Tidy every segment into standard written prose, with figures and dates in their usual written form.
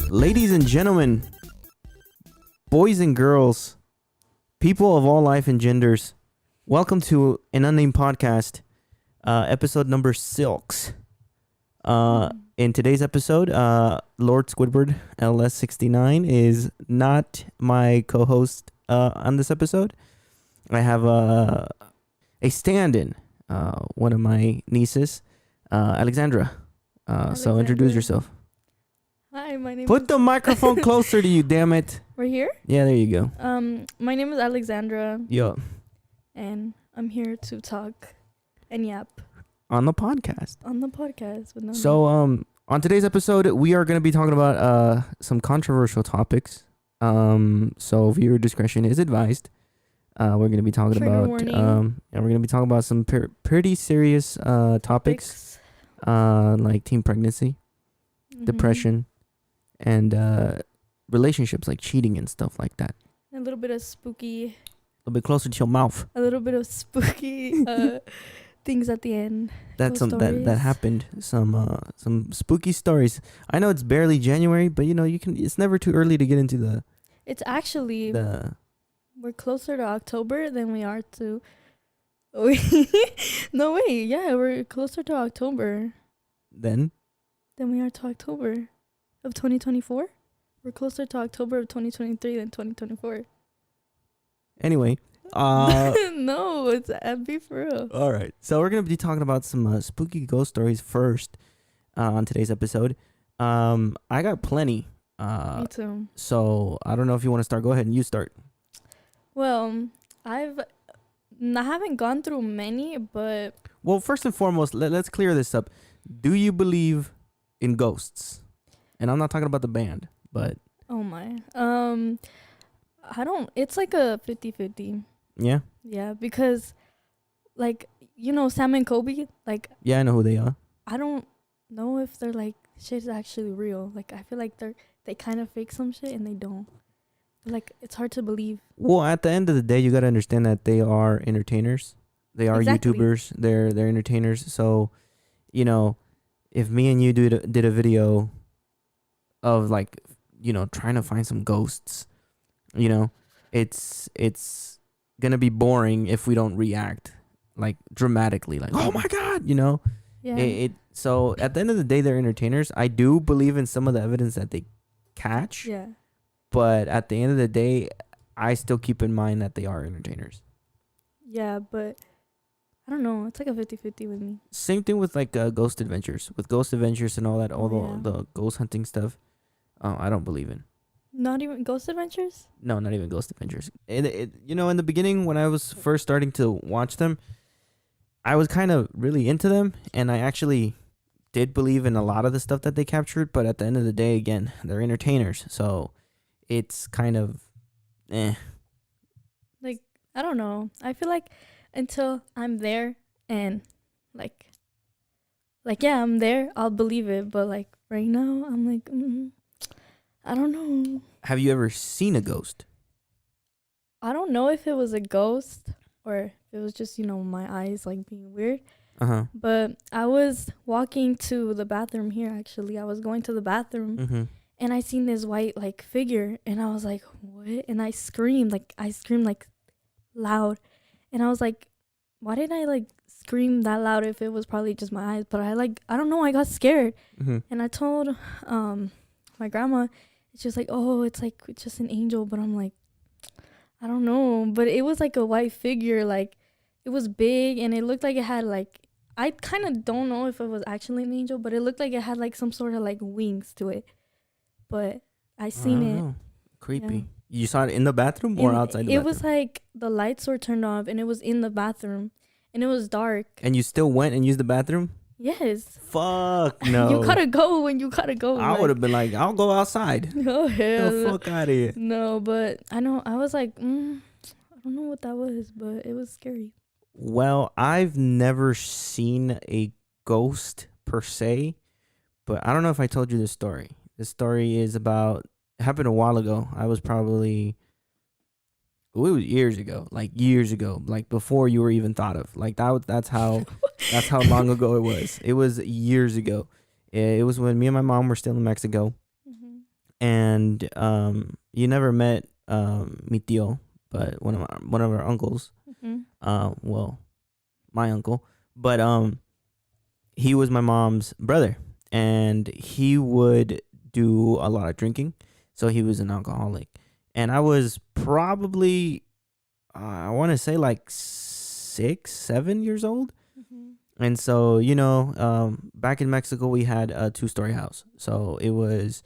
Ladies and gentlemen, boys and girls, people of all life and genders, welcome to an Unnamed podcast, episode number 6. In today's episode, Lord Squidward LS69 is not my co-host on this episode. I have a stand-in, one of my nieces, Alexandra. So introduce yourself. Hi, my name Put the microphone closer to you, damn it. Right here? Yeah, there you go. My name is Alexandra. Yo. And I'm here to talk and yap. On the podcast. On the podcast. With So, on today's episode, we are going to be talking about some controversial topics. So viewer discretion is advised. We're going to be talking Trigger about, warning. and we're going to be talking about some pretty serious topics, like teen pregnancy, depression, and relationships like cheating and stuff like that. A little bit of spooky. A little bit closer to your mouth. A little bit of spooky things at the end. That's Ghost that happened. Some spooky stories. I know it's barely January, but you can. It's never too early to get into the. It's actually we're closer to October than we are to. No way. Yeah, we're closer to October Then than we are to October of 2024. We're closer to October of 2023 than 2024. anyway. No, it's be for real. All right. So we're gonna be talking about some spooky ghost stories first on today's episode. I got plenty. Me too. So I don't know if you want to start. Go ahead and you start. Well, I haven't gone through many, but Well, first and foremost, let's clear this up. Do you believe in ghosts? And I'm not talking about the band, but oh my, I don't. It's like a 50-50. yeah, Yeah, because like Sam and Kobe. Like yeah, I know who they are. I don't know if they're like shit's actually real. Like I feel like they kind of fake some shit and they don't. Like it's hard to believe. Well, at the end of the day, you got to understand that they are entertainers. They are Exactly. YouTubers. They're entertainers. So, if me and you did a video of like, trying to find some ghosts, it's gonna be boring if we don't react like dramatically, like, oh my God, Yeah. So at the end of the day, they're entertainers. I do believe in some of the evidence that they catch. Yeah. But at the end of the day, I still keep in mind that they are entertainers. Yeah, but I don't know. It's like a 50-50 with me. Same thing with like Ghost Adventures. With Ghost Adventures and all that, Yeah. the ghost hunting stuff, I don't believe in. Not even Ghost Adventures? No, not even Ghost Adventures. In the beginning when I was first starting to watch them, I was kind of really into them, and I actually did believe in a lot of the stuff that they captured. But at the end of the day, again, they're entertainers, so it's kind of, Like, I don't know. I feel like until I'm there and like yeah, I'm there, I'll believe it. But like right now, I'm like, I don't know. Have you ever seen a ghost? I don't know if it was a ghost or if it was just, my eyes like being weird. But I was walking to the bathroom here, actually. I was going to the bathroom. Mm-hmm. And I seen this white like figure, and I was like, what? And I screamed like loud, and I was like, why did I like scream that loud if it was probably just my eyes? But I don't know, I got scared. Mm-hmm. And I told my grandma, it's just like, oh, it's just an angel. But I'm like, I don't know. But it was like a white figure, like it was big, and it looked like it had like, I kind of don't know if it was actually an angel, but it looked like it had like some sort of like wings to it. But I seen it. Know. Creepy. Yeah. You saw it in the bathroom or outside the bathroom? It was like the lights were turned off, and it was in the bathroom, and it was dark. And you still went and used the bathroom? Yes. Fuck no. You gotta go when you gotta go. I would have been like, I'll go outside. Oh hell. The fuck out of here. No, but I know. I was like, I don't know what that was, but it was scary. Well, I've never seen a ghost per se, but I don't know if I told you this story. This story is it happened a while ago. I was probably, it was years ago, like before you were even thought of. Like that's how long ago it was. It was years ago. It was when me and my mom were still in Mexico. and you never met mi tío, but one of our uncles. Mm-hmm. Well, my uncle, but he was my mom's brother, and he would do a lot of drinking, so he was an alcoholic, and I was probably I want to say like 6, 7 years old. Mm-hmm. And so, back in Mexico, we had a 2-story house. So it was,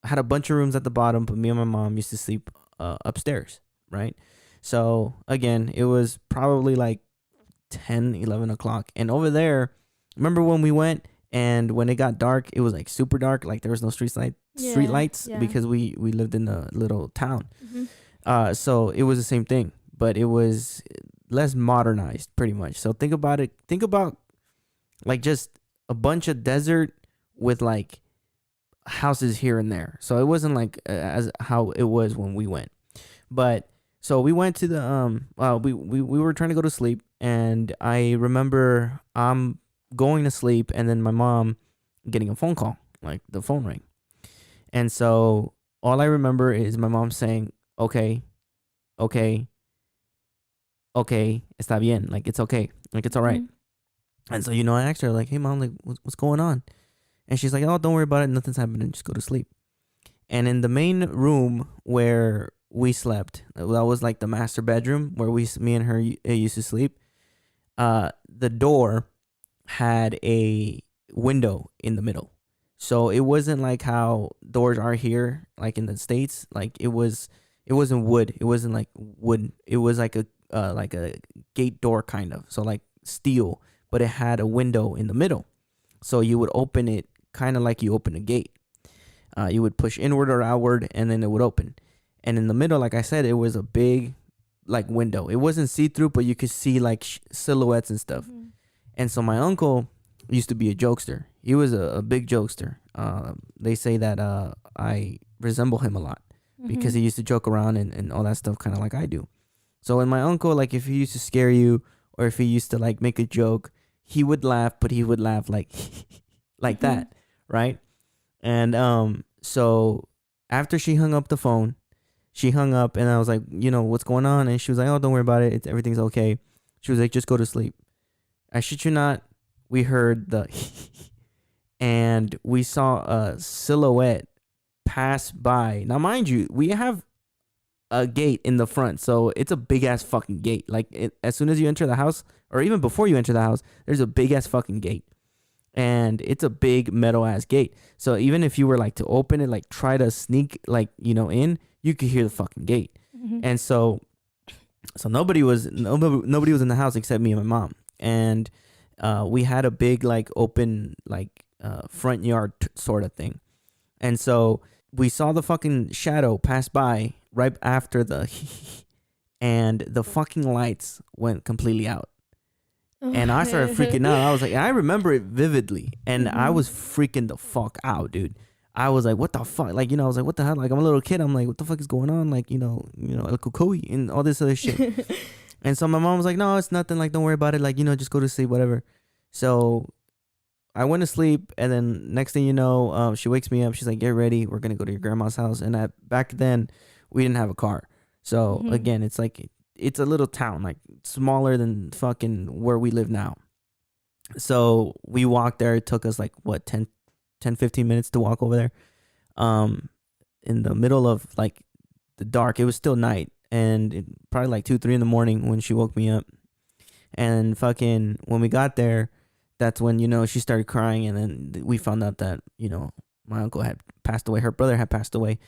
had a bunch of rooms at the bottom, but me and my mom used to sleep upstairs, right? So again, it was probably like 10, 11 o'clock. And over there, remember when we went and when it got dark, it was like super dark. Like there was no street lights Yeah. because we lived in a little town. Mm-hmm. So it was the same thing, but it was less modernized pretty much. So think about it. Think about like just a bunch of desert with like houses here and there. So it wasn't like as how it was when we went. But so we went to the we were trying to go to sleep, and I remember I'm going to sleep and then my mom getting a phone call, like the phone rang. And so all I remember is my mom saying, "Okay, okay, okay, está bien, like it's okay, like it's all right." And so I asked her like, "Hey mom, like what's going on?" And she's like, "Oh, don't worry about it, nothing's happening, just go to sleep." And in the main room where we slept, that was like the master bedroom where me and her used to sleep. The door had a window in the middle, so it wasn't like how doors are here, like in the States. Like it wasn't wood. It wasn't like wood. It was like a gate door kind of. So like steel, but it had a window in the middle. So you would open it kind of like you open a gate. You would push inward or outward, and then it would open. And in the middle, like I said, it was a big like window. It wasn't see through, but you could see like silhouettes and stuff. Mm-hmm. And so my uncle used to be a jokester. He was a big jokester. They say that I resemble him a lot because he used to joke around and all that stuff, kind of like I do. So when my uncle, like if he used to scare you or if he used to like make a joke, he would laugh, but he would laugh like like that, right? And so after she hung up the phone, she hung up and I was like, what's going on? And she was like, oh, don't worry about it. Everything's okay. She was like, just go to sleep. I shit you not, we heard the and we saw a silhouette pass by. Now, mind you, we have a gate in the front, so it's a big ass fucking gate. Like as soon as you enter the house, or even before you enter the house, there's a big ass fucking gate, and it's a big metal ass gate. So even if you were like to open it, like try to sneak, like in, you could hear the fucking gate. Mm-hmm. And so nobody was in the house except me and my mom, and we had a big like open like front yard sort of thing, and so we saw the fucking shadow pass by right after the and the fucking lights went completely out. And I started freaking out. I was like, I remember it vividly, and I was freaking the fuck out, dude. I was like, what the fuck? Like, I was like, what the hell? Like, I'm a little kid. I'm like, what the fuck is going on? Like, El Cucuy and all this other shit. And so my mom was like, no, it's nothing. Like, don't worry about it. Like, just go to sleep, whatever. So I went to sleep, and then next thing you know, she wakes me up. She's like, get ready. We're going to go to your grandma's house. And back then, we didn't have a car. So, again, it's like, it's a little town, like smaller than fucking where we live now. So we walked there. It took us like, what, 10, 15 minutes to walk over there. In the middle of like the dark, it was still night, and probably like 2, 3 in the morning when she woke me up. And fucking when we got there, that's when she started crying, and then we found out that my uncle had passed away. Her brother had passed away.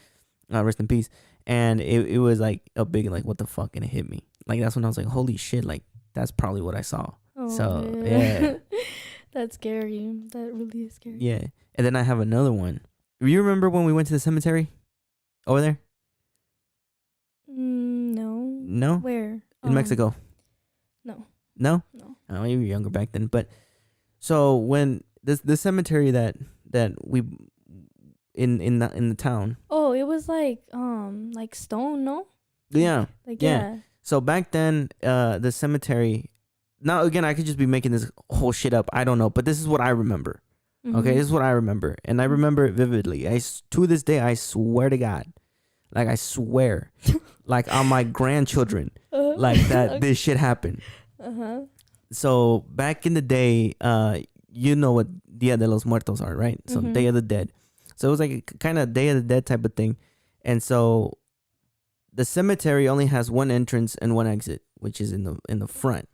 Rest in peace. And it was like a big like what the fuck, and it hit me. Like that's when I was like, holy shit, like that's probably what I saw. Oh, so yeah. That's scary. That really is scary. Yeah. And then I have another one. You remember when we went to the cemetery over there? No. No? Where? In Mexico. No. No? No. Oh, you were younger back then. But so when the cemetery that we in the town. Oh, it was like stone, no? Yeah. Like yeah. So back then, the cemetery. Now again, I could just be making this whole shit up. I don't know, but this is what I remember. Okay, this is what I remember, and I remember it vividly. To this day, I swear to God, like I swear, like on my grandchildren, like that this shit happened. So back in the day, you know what Dia de los Muertos are, right? So Day of the Dead. So it was like a kind of Day of the Dead type of thing, and so the cemetery only has one entrance and one exit, which is in the front.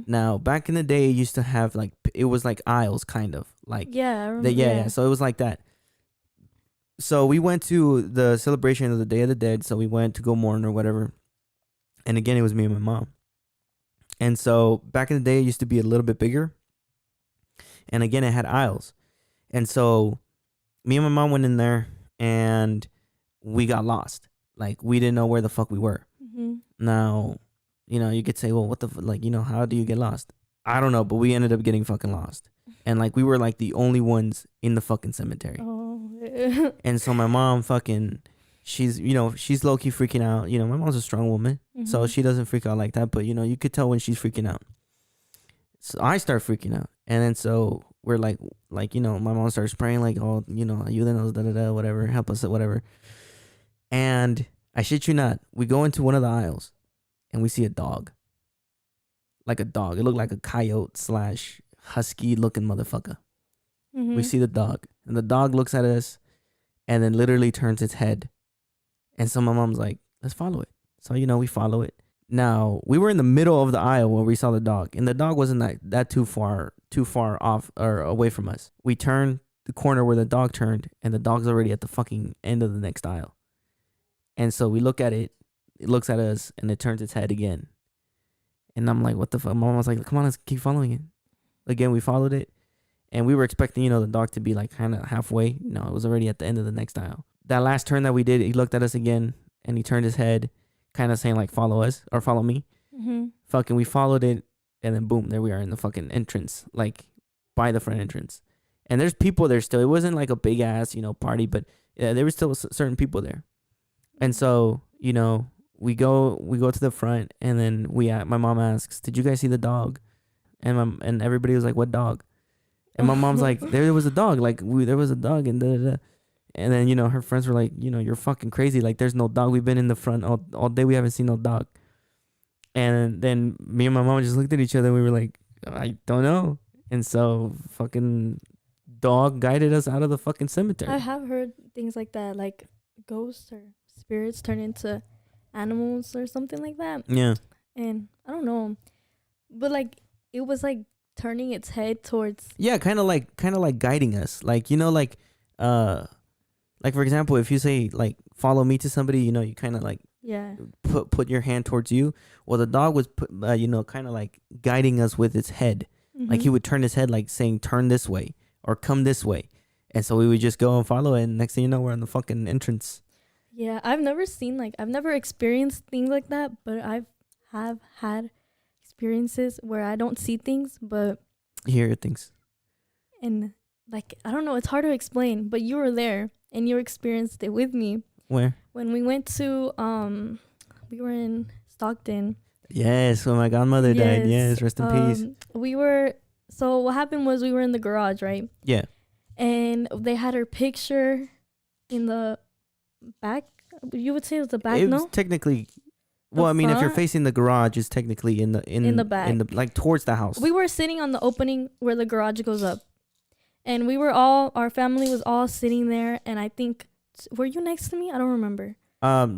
Now, back in the day, it used to have like, it was like aisles, kind of like, yeah, I remember, yeah. So it was like that. So we went to the celebration of the Day of the Dead. So we went to go mourn or whatever. And again, it was me and my mom. And so back in the day, it used to be a little bit bigger. And again, it had aisles. And so me and my mom went in there and we got lost. Like, we didn't know where the fuck we were. Now, you know, you could say, well, what the, like, you know, how do you get lost? I don't know, but we ended up getting fucking lost. And like, we were like the only ones in the fucking cemetery. And so my mom fucking, she's low-key freaking out. You know, my mom's a strong woman, so she doesn't freak out like that. But, you know, you could tell when she's freaking out. So I start freaking out. And then so we're like, you know, my mom starts praying like, oh, you know, ayúdenos, da-da-da, whatever, help us, whatever. And I shit you not, we go into one of the aisles and we see a dog. Like a dog. It looked like a coyote / husky looking motherfucker. We see the dog, and the dog looks at us and then literally turns its head. And so my mom's like, let's follow it. So, you know, we follow it. Now, we were in the middle of the aisle where we saw the dog, and the dog wasn't that too far off or away from us. We turned the corner where the dog turned, and the dog's already at the fucking end of the next aisle. And so we look at it, it looks at us, and it turns its head again. And I'm like, what the fuck? My mom was like, come on, let's keep following it. Again, we followed it. And we were expecting, you know, the dog to be like kind of halfway. No, it was already at the end of the next aisle. That last turn that we did, he looked at us again and he turned his head, kind of saying like, follow us or follow me. Fucking, we followed it. And then boom, there we are in the fucking entrance, like by the front entrance. And there's people there still. It wasn't like a big ass, you know, party, but there were still certain people there. And so, you know, we go to the front, and then my mom asks, did you guys see the dog? And everybody was like, what dog? And my mom's like, there was a dog. Like, there was a dog, and da-da-da. And then, you know, her friends were like, you know, you're fucking crazy. Like, there's no dog. We've been in the front all day. We haven't seen no dog. And then me and my mom just looked at each other, and we were like, I don't know. And so fucking dog guided us out of the fucking cemetery. I have heard things like that, like ghosts or spirits turn into animals or something like that. Yeah. And I don't know. But, like, it was, like, turning its head towards, kind of like guiding us, like, you know, like for example, if you say like follow me to somebody, you know, you kind of like put your hand towards you. Well, the dog was you know, kind of like guiding us with its head. Like, he would turn his head like saying turn this way or come this way, and so we would just go and follow it, and next thing you know, we're in the fucking entrance. I've never experienced things like that, but I have had experiences where I don't see things, but hear things. And, like, I don't know, it's hard to explain, but you were there and you experienced it with me. Where? When we went to we were in Stockton. Yes, when my godmother died. Yes, rest in peace. So what happened was we were in the garage, right? Yeah. And they had her picture in the back. You would say it was the back, it was technically. Well, I mean, if you're facing the garage, it's technically in the back, like towards the house. We were sitting on the opening where the garage goes up, and our family was all sitting there. And I think, were you next to me? I don't remember.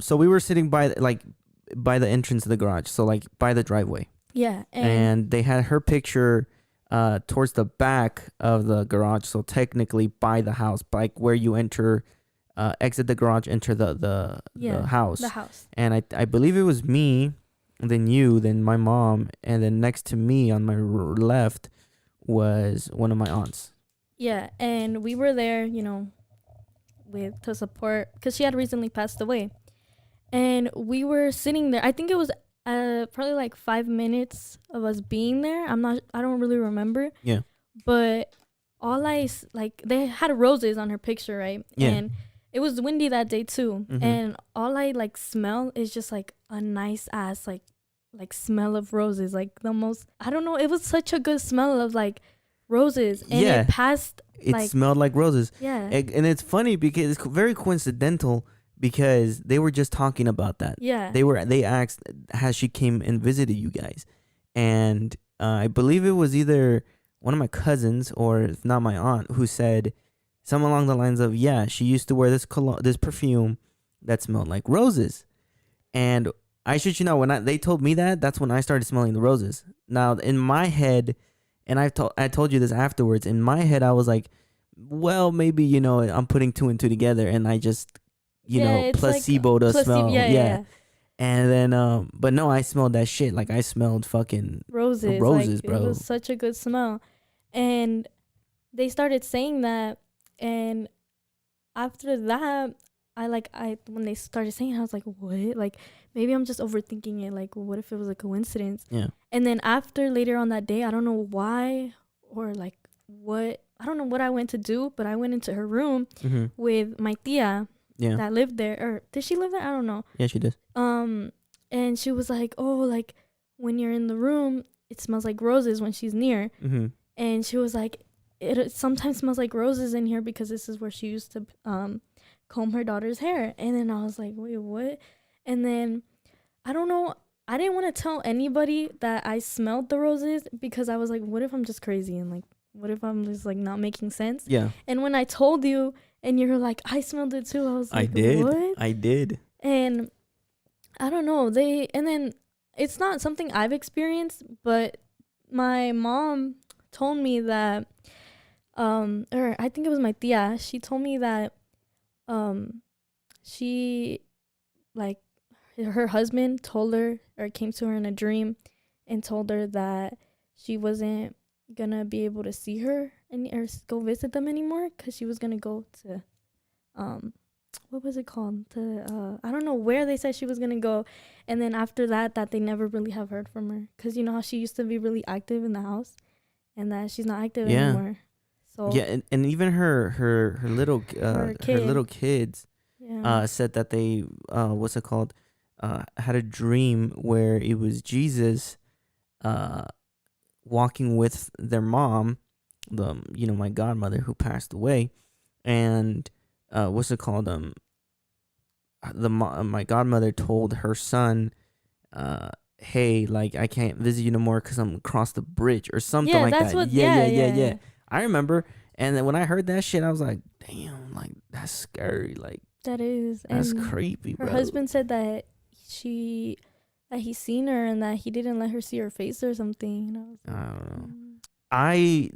So we were sitting by the entrance of the garage, so like by the driveway. Yeah, and they had her picture, towards the back of the garage, so technically by the house, like where you enter. Exit the garage, enter the house. The house. And I believe it was me, then you, then my mom, and then next to me on my left was one of my aunts. Yeah, and we were there, you know, to support, because she had recently passed away. And we were sitting there. I think it was probably like 5 minutes of us being there. I don't really remember. Yeah. But they had roses on her picture, right? Yeah. And it was windy that day too. Mm-hmm. And all I like smell is just like a nice ass like smell of roses. Like the most, I don't know, it was such a good smell of like roses. And it passed it Like, smelled like roses. yeah. And it's funny because it's very coincidental because they were just talking about that. Yeah. They asked, has she came and visited you guys? And I believe it was either one of my cousins or if not my aunt who said something along the lines of, yeah, she used to wear this perfume that smelled like roses. And I should you know, when they told me that, that's when I started smelling the roses. Now in my head, and I told you this afterwards. In my head, I was like, well, maybe I'm putting two and two together, and I just It's placebo to smell. Yeah. And then but no, I smelled that shit. Like I smelled fucking Roses, bro. It was such a good smell. And they started saying that, and after that, I when they started saying it, I was like, what? Like, maybe I'm just overthinking it. Like, what if it was a coincidence? Yeah. And then later on that day, I don't know why or like what, I don't know what I went to do, but I went into her room with my tia that lived there. Or did she live there? I don't know. Yeah, she did. And she was like, oh, like when you're in the room, it smells like roses when she's near. And she was like, it sometimes smells like roses in here because this is where she used to comb her daughter's hair. And then I was like, wait, what? And then I don't know, I didn't want to tell anybody that I smelled the roses because I was like, what if I'm just crazy and like what if I'm just like not making sense? Yeah. And when I told you and you were like, I smelled it too, I was like, what? I did. And I don't know, and then it's not something I've experienced, but my mom told me that or I think it was my tia, she told me that she, like, her husband told her or came to her in a dream and told her that she wasn't gonna be able to see her or go visit them anymore because she was gonna go to what was it called, to I don't know where they said she was gonna go. And then after that they never really have heard from her because you know how she used to be really active in the house and that she's not active anymore. So yeah, and even her little her little kids said that they what's it called, had a dream where it was Jesus walking with their mom, my godmother who passed away, and what's it called, my godmother told her son, hey, like I can't visit you no more because I'm across the bridge or something like that. Yeah. I remember, and then when I heard that shit, I was like, damn, like that's scary, like that's and creepy. Her bro. husband said that he seen her and that he didn't let her see her face or something. And I was like, I don't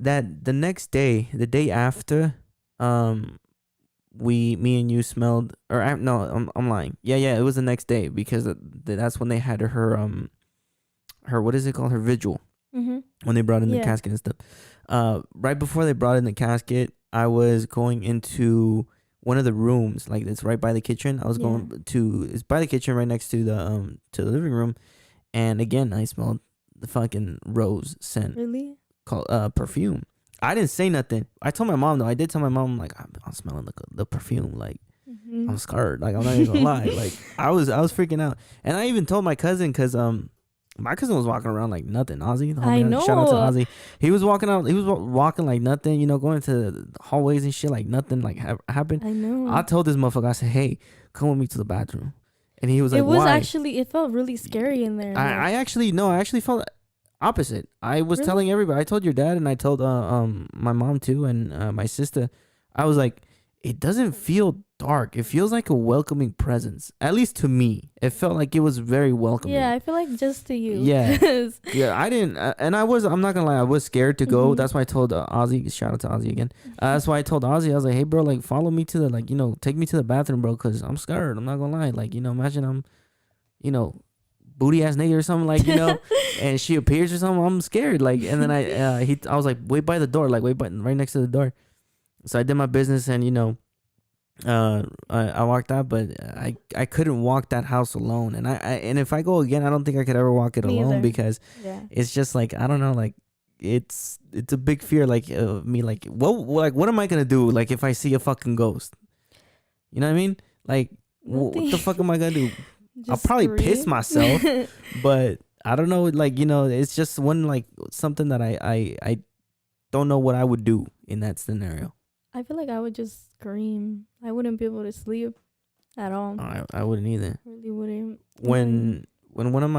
know. The next day, the day after, me and you smelled, or no, I'm lying. Yeah, it was the next day because that's when they had her what is it called, her vigil, when they brought in the casket and stuff. Right before they brought in the casket, I was going into one of the rooms, like it's right by the kitchen. I was going to, it's by the kitchen right next to the living room, and again I smelled the fucking rose scent. Really? Called perfume. I didn't say nothing. I told my mom though. I did tell my mom, like, I'm smelling the perfume. Like I'm scared. Like I'm not even gonna lie. Like I was freaking out. And I even told my cousin because my cousin was walking around like nothing. Ozzy, I know. Shout out to Ozzy. He was walking out. He was walking like nothing. Going to the hallways and shit like nothing like happened. I know. I told this motherfucker. I said, hey, come with me to the bathroom. And he was like, why? It felt really scary in there. I actually felt opposite. I was telling everybody. I told your dad and I told my mom too and my sister. I was like, it doesn't feel dark. It feels like a welcoming presence. At least to me, it felt like it was very welcoming. Yeah, I feel like just to you. Yeah, yeah. I didn't, and I'm not gonna lie. I was scared to go. That's why I told Ozzy. Shout out to Ozzy again. That's why I told Ozzy. I was like, hey, bro, like follow me to the take me to the bathroom, bro, because I'm scared. I'm not gonna lie. Like imagine I'm, booty ass nigga or something, and she appears or something. I'm scared. Like, and then I was like, wait by the door, like right next to the door. So I did my business and I walked out, but I couldn't walk that house alone. And and if I go again, I don't think I could ever walk it alone because it's just like, I don't know, like it's a big fear, like me, like what am I gonna do, like if I see a fucking ghost? You know what I mean? Like what the fuck am I gonna do? I'll probably piss myself, but I don't know, like it's just something that I don't know what I would do in that scenario. I feel like I would just scream. I wouldn't be able to sleep at all. I wouldn't either. Really wouldn't. When one of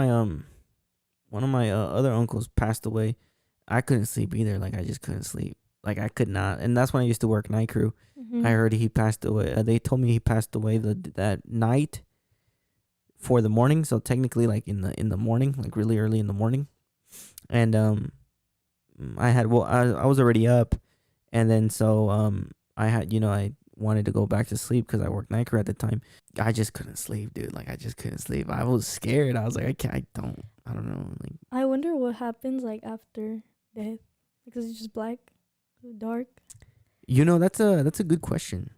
my other uncles passed away, I couldn't sleep either. Like I just couldn't sleep. Like I could not. And that's when I used to work night crew. Mhm. I heard he passed away. They told me he passed away that night for the morning. So technically, like in the morning, like really early in the morning. And I was already up, and then so I had I wanted to go back to sleep because I worked night crew at the time. I just couldn't sleep, dude. Like I just couldn't sleep. I was scared. I was like, I don't know. Like I wonder what happens like after death. Because it's just black, dark. that's a good question.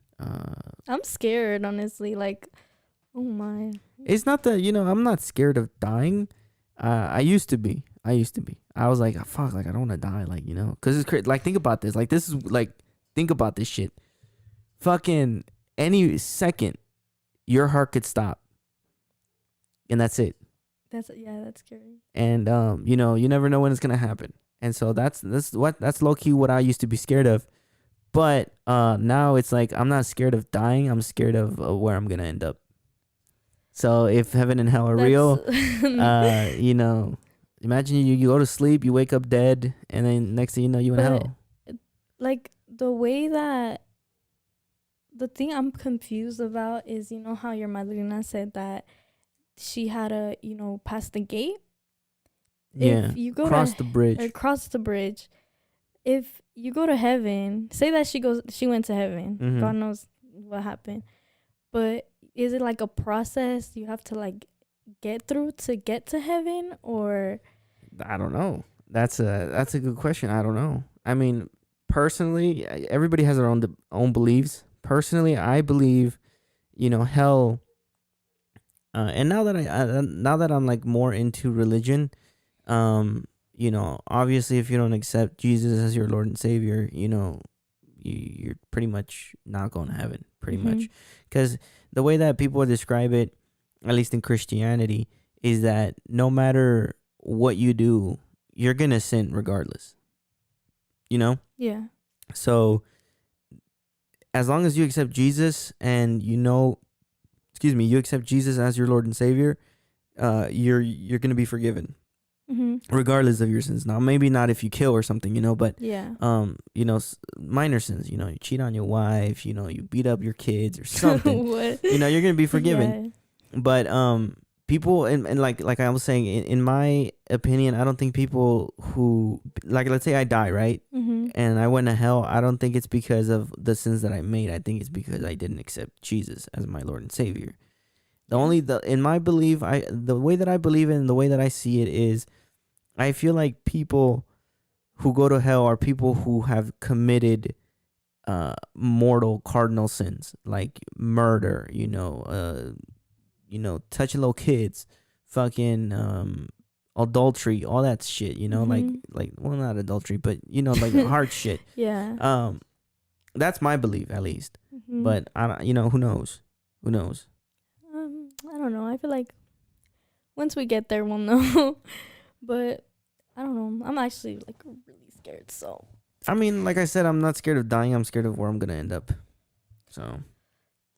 I'm scared, honestly. Like, oh my. It's not that I'm not scared of dying. I used to be. I was like, fuck, like I don't want to die, like because it's crazy. Like think about this. Like this is like think about this shit. Fucking any second, your heart could stop, and that's it. That's scary. And you never know when it's gonna happen. And so that's low key what I used to be scared of. But now it's like I'm not scared of dying. I'm scared of where I'm gonna end up. So if heaven and hell are real, imagine you go to sleep, you wake up dead, and then next thing you know, you in hell. Like the way that the thing I'm confused about is how your madrina said that she had to pass the gate. Yeah, if you go cross the bridge. Across the bridge. If you go to heaven, say that she went to heaven. Mhm. God knows what happened. But is it like a process you have to like get through to get to heaven, or I don't know. That's a good question. I don't know. I mean, personally, everybody has their own beliefs. Personally, I believe, hell. And now that I'm like more into religion, obviously if you don't accept Jesus as your Lord and Savior, you're pretty much not going to heaven, pretty much. Because the way that people describe it, at least in Christianity, is that no matter what you do, you're going to sin regardless. Yeah. So as long as you accept Jesus and you accept Jesus as your Lord and Savior, you're going to be forgiven. Regardless of your sins. Now, maybe not if you kill or something, but yeah, minor sins. You cheat on your wife. You beat up your kids or something. what? You're gonna be forgiven. Yeah. But people and like I was saying, in my opinion, I don't think people who let's say I die, right, and I went to hell. I don't think it's because of the sins that I made. I think it's because I didn't accept Jesus as my Lord and Savior. In my belief, the way that I believe it and the way that I see it is, I feel like people who go to hell are people who have committed mortal cardinal sins like murder, touching little kids, fucking adultery, all that shit, like well, not adultery, but like hard shit. Yeah. That's my belief, at least. But I don't, who knows? I don't know. I feel like once we get there, we'll know. But I don't know. I'm actually like really scared. So I mean, like I said, I'm not scared of dying. I'm scared of where I'm gonna end up. So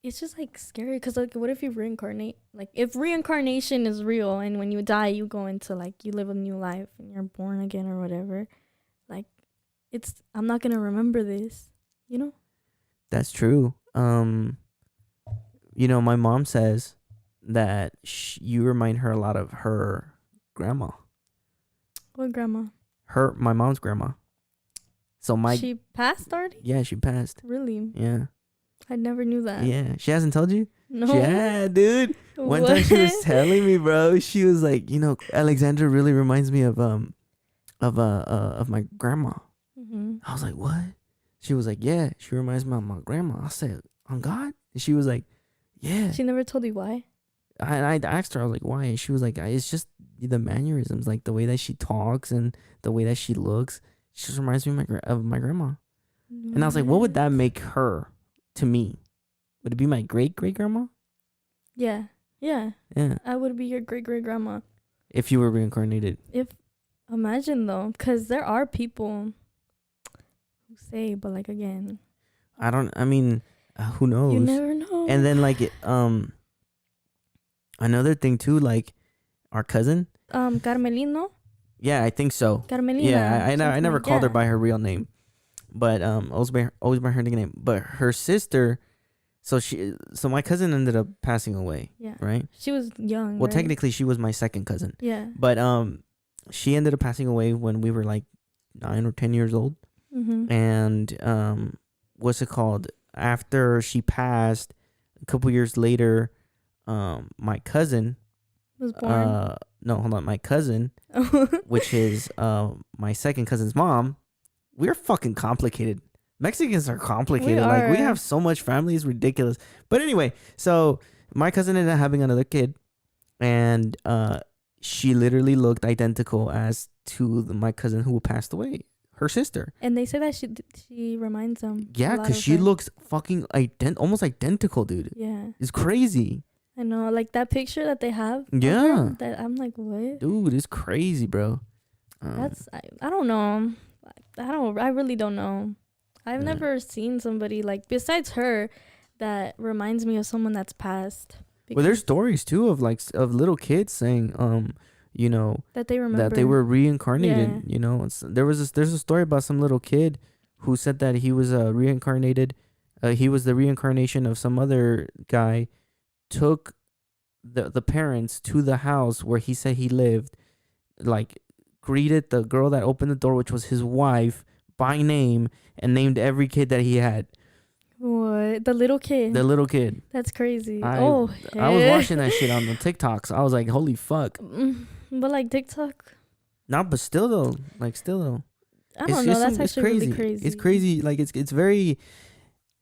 it's just like scary because like, what if you reincarnate? Like, if reincarnation is real and when you die, you go into like you live a new life and you're born again or whatever. Like, I'm not gonna remember this. That's true. My mom says that you remind her a lot of her grandma. What grandma? My mom's grandma. So she passed already? Yeah, she passed. Really? Yeah. I never knew that. Yeah, she hasn't told you? No. Yeah, dude. One time she was telling me, bro. She was like, Alexandra really reminds me of my grandma. I was like, what? She was like, yeah, she reminds me of my grandma. I said, on God? And she was like, yeah. She never told you why? I asked her, I was like, why? And she was like, it's just the mannerisms, like the way that she talks and the way that she looks. She just reminds me of my grandma. No. And I was like, what would that make her to me? Would it be my great-great-grandma? Yeah. Yeah. Yeah. I would be your great-great-grandma. If you were reincarnated. Imagine, though, because there are people who say, but like, again. I mean, who knows? You never know. And then like another thing too, like our cousin. Carmelino, Yeah, I think so. Carmelina. Yeah, I something never like, called her yeah. by her real name, but always by her nickname. But her sister, so my cousin ended up passing away, Yeah. right? She was young. Well, right? technically she was my second cousin, Yeah. but she ended up passing away when we were like 9 or 10 years old, Mm-hmm. and what's it called? After she passed, a couple years later, my cousin, Was born. no, hold on, my cousin, which is my second cousin's mom. We're fucking complicated. Mexicans are complicated. We Like we are. have so much family, it's ridiculous. But anyway, so my cousin ended up having another kid, and she literally looked identical as to my cousin who passed away, her sister. And they say that she reminds them. Yeah, because she looks fucking almost identical, dude. Yeah. It's crazy. I know, like that picture that they have. of Yeah. her, that I'm like, what? Dude, it's crazy, bro. That's I don't know. I really don't know. I've Yeah. never seen somebody like besides her that reminds me of someone that's passed. Well, there's stories too of of little kids saying you know, that they remember that they were reincarnated. Yeah. You know, there's a story about some little kid who said that he was reincarnated. He was the reincarnation of some other guy. Took the parents to the house where he said he lived, like greeted the girl that opened the door, which was his wife, by name, and named every kid that he had. What? The little kid. The little kid. That's crazy. I was watching that shit on the TikToks. I was like, holy fuck. But like TikTok. No, but still though, I don't know. That's it's actually really crazy. It's crazy. Like it's very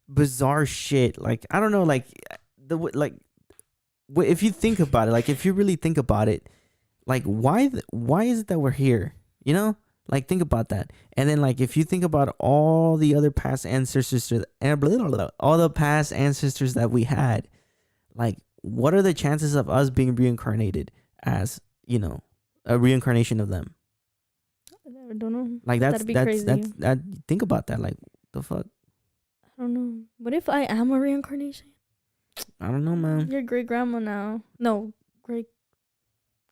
bizarre shit. Like I don't know. Like if you think about it, like if you really think about it, like why is it that we're here? You know, like think about that. And then like if you think about all the other past ancestors and all the past ancestors that we had, like what are the chances of us being reincarnated as, you know, a reincarnation of them? I don't know. Like That'd be crazy. Think about that. Like the fuck. I don't know. What if I am a reincarnation? I don't know, man. Your great grandma now. No, great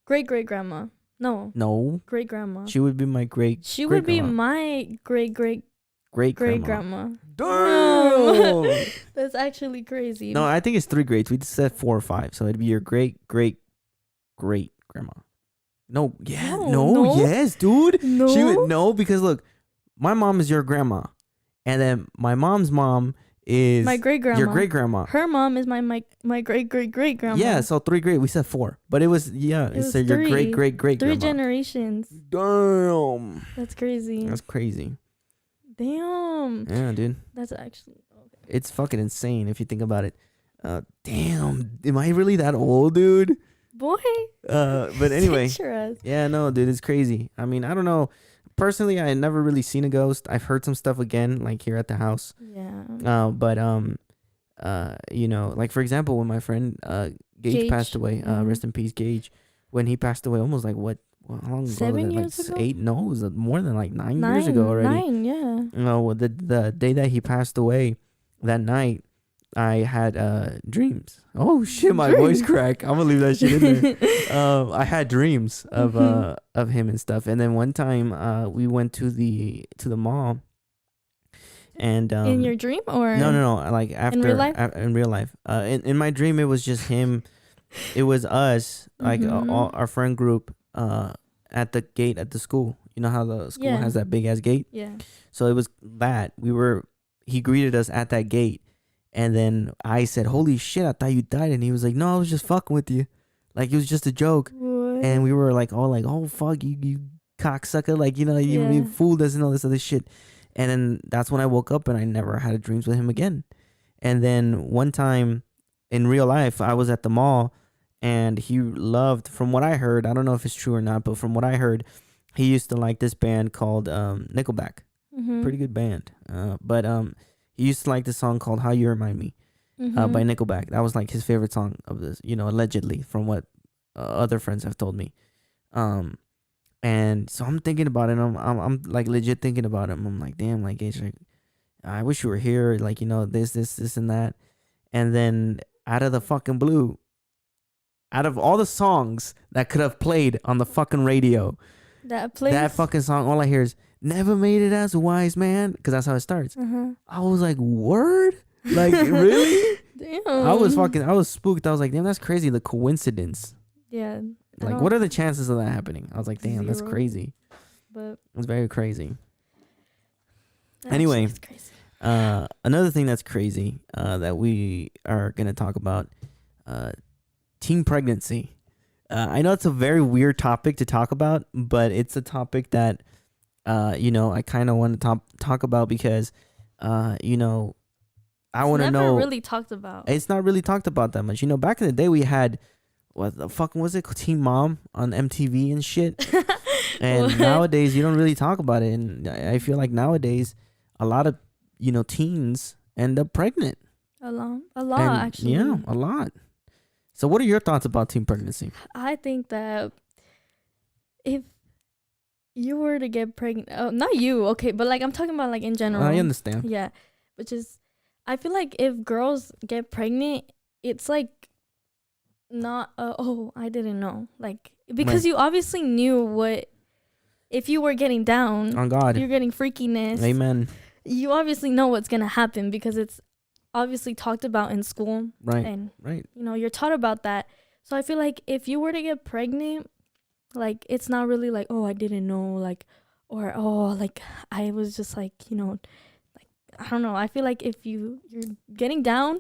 grandma. No, great grandma. She would be my great. She would be my great grandma. Damn. No. That's actually crazy. No, I think it's 3 grades. We just said 4 or 5, so it'd be your great grandma. No, yeah, no, yes, dude. No. She would no because look, my mom is your grandma, and then my mom's mom is my great grandma. Your great grandma. Her mom is my great grandma. Yeah, so 3 grade. We said 4, but it was it's your great grandma. 3 generations. Damn. That's crazy. That's crazy. Damn. Yeah, dude. That's actually okay. It's fucking insane if you think about it. Damn. Am I really that old, dude? Boy. But anyway. Picture us. Yeah, no, dude, it's crazy. I mean, I don't know. Personally, I had never really seen a ghost. I've heard some stuff again, like here at the house. Yeah. But you know, like for example, when my friend Gage passed away, rest in peace, Gage. When he passed away, almost like how long ago? 7 years ago? 8? No, it was more than like 9 years ago already. 9, yeah. You know, the day that he passed away, that night, I had dreams. Oh shit, my voice cracked. I'm gonna leave that shit in there. I had dreams of him and stuff. And then one time, we went to the mall. And in your dream or no, like after in real life? In real life. In my dream, it was just him. It was us, like all our friend group, at the gate at the school. You know how the school has that big ass gate. Yeah. So it was that he greeted us at that gate. And then I said, holy shit, I thought you died. And he was like, no, I was just fucking with you. Like, it was just a joke. What? And we were like, all like, oh, fuck, you cocksucker. Like, you know, you fooled us and all this other shit. And then that's when I woke up and I never had dreams with him again. And then one time in real life, I was at the mall and he loved, from what I heard, I don't know if it's true or not, but from what I heard, he used to like this band called Nickelback. Mm-hmm. Pretty good band. But he used to like this song called How You Remind Me by Nickelback. That was like his favorite song of this, you know, allegedly, from what other friends have told me. And so I'm thinking about it. I'm like legit thinking about him. I'm like, damn, like, it's like, I wish you were here. Like, this, and that. And then out of the fucking blue, out of all the songs that could have played on the fucking radio, that fucking song, all I hear is "Never Made It as a Wise Man," because that's how it starts. I was like, word? Like, really? Damn. I was spooked. I was like, damn, that's crazy. The coincidence. Yeah. Like, what are the chances of that happening? I was like, damn, that's 0. crazy. But it's very crazy. that Anyway, actually is crazy. another thing that's crazy that we are going to talk about, teen pregnancy. I know it's a very weird topic to talk about, but it's a topic that, I kind of want to talk about because, I want to know. Never really talked about. It's not really talked about that much. Back in the day, we had, what the fuck was it? Teen Mom on MTV and shit. And nowadays, you don't really talk about it. And I feel like nowadays, a lot of, teens end up pregnant. A lot, And, actually. Yeah, a lot. So what are your thoughts about teen pregnancy? I think that if you were to get pregnant, not you, okay, but like I'm talking about like in general. I understand. Yeah, which is, I feel like if girls get pregnant, it's like not, oh, I didn't know. Like, because you obviously knew what, if you were getting down, On God. you're getting freakiness. Amen. You obviously know what's going to happen because it's obviously talked about in school. Right. And, Right. you're taught about that. So I feel like if you were to get pregnant, like, it's not really like, oh, I didn't know, like, or, oh, like, I was just like, like, I don't know. I feel like if you're getting down,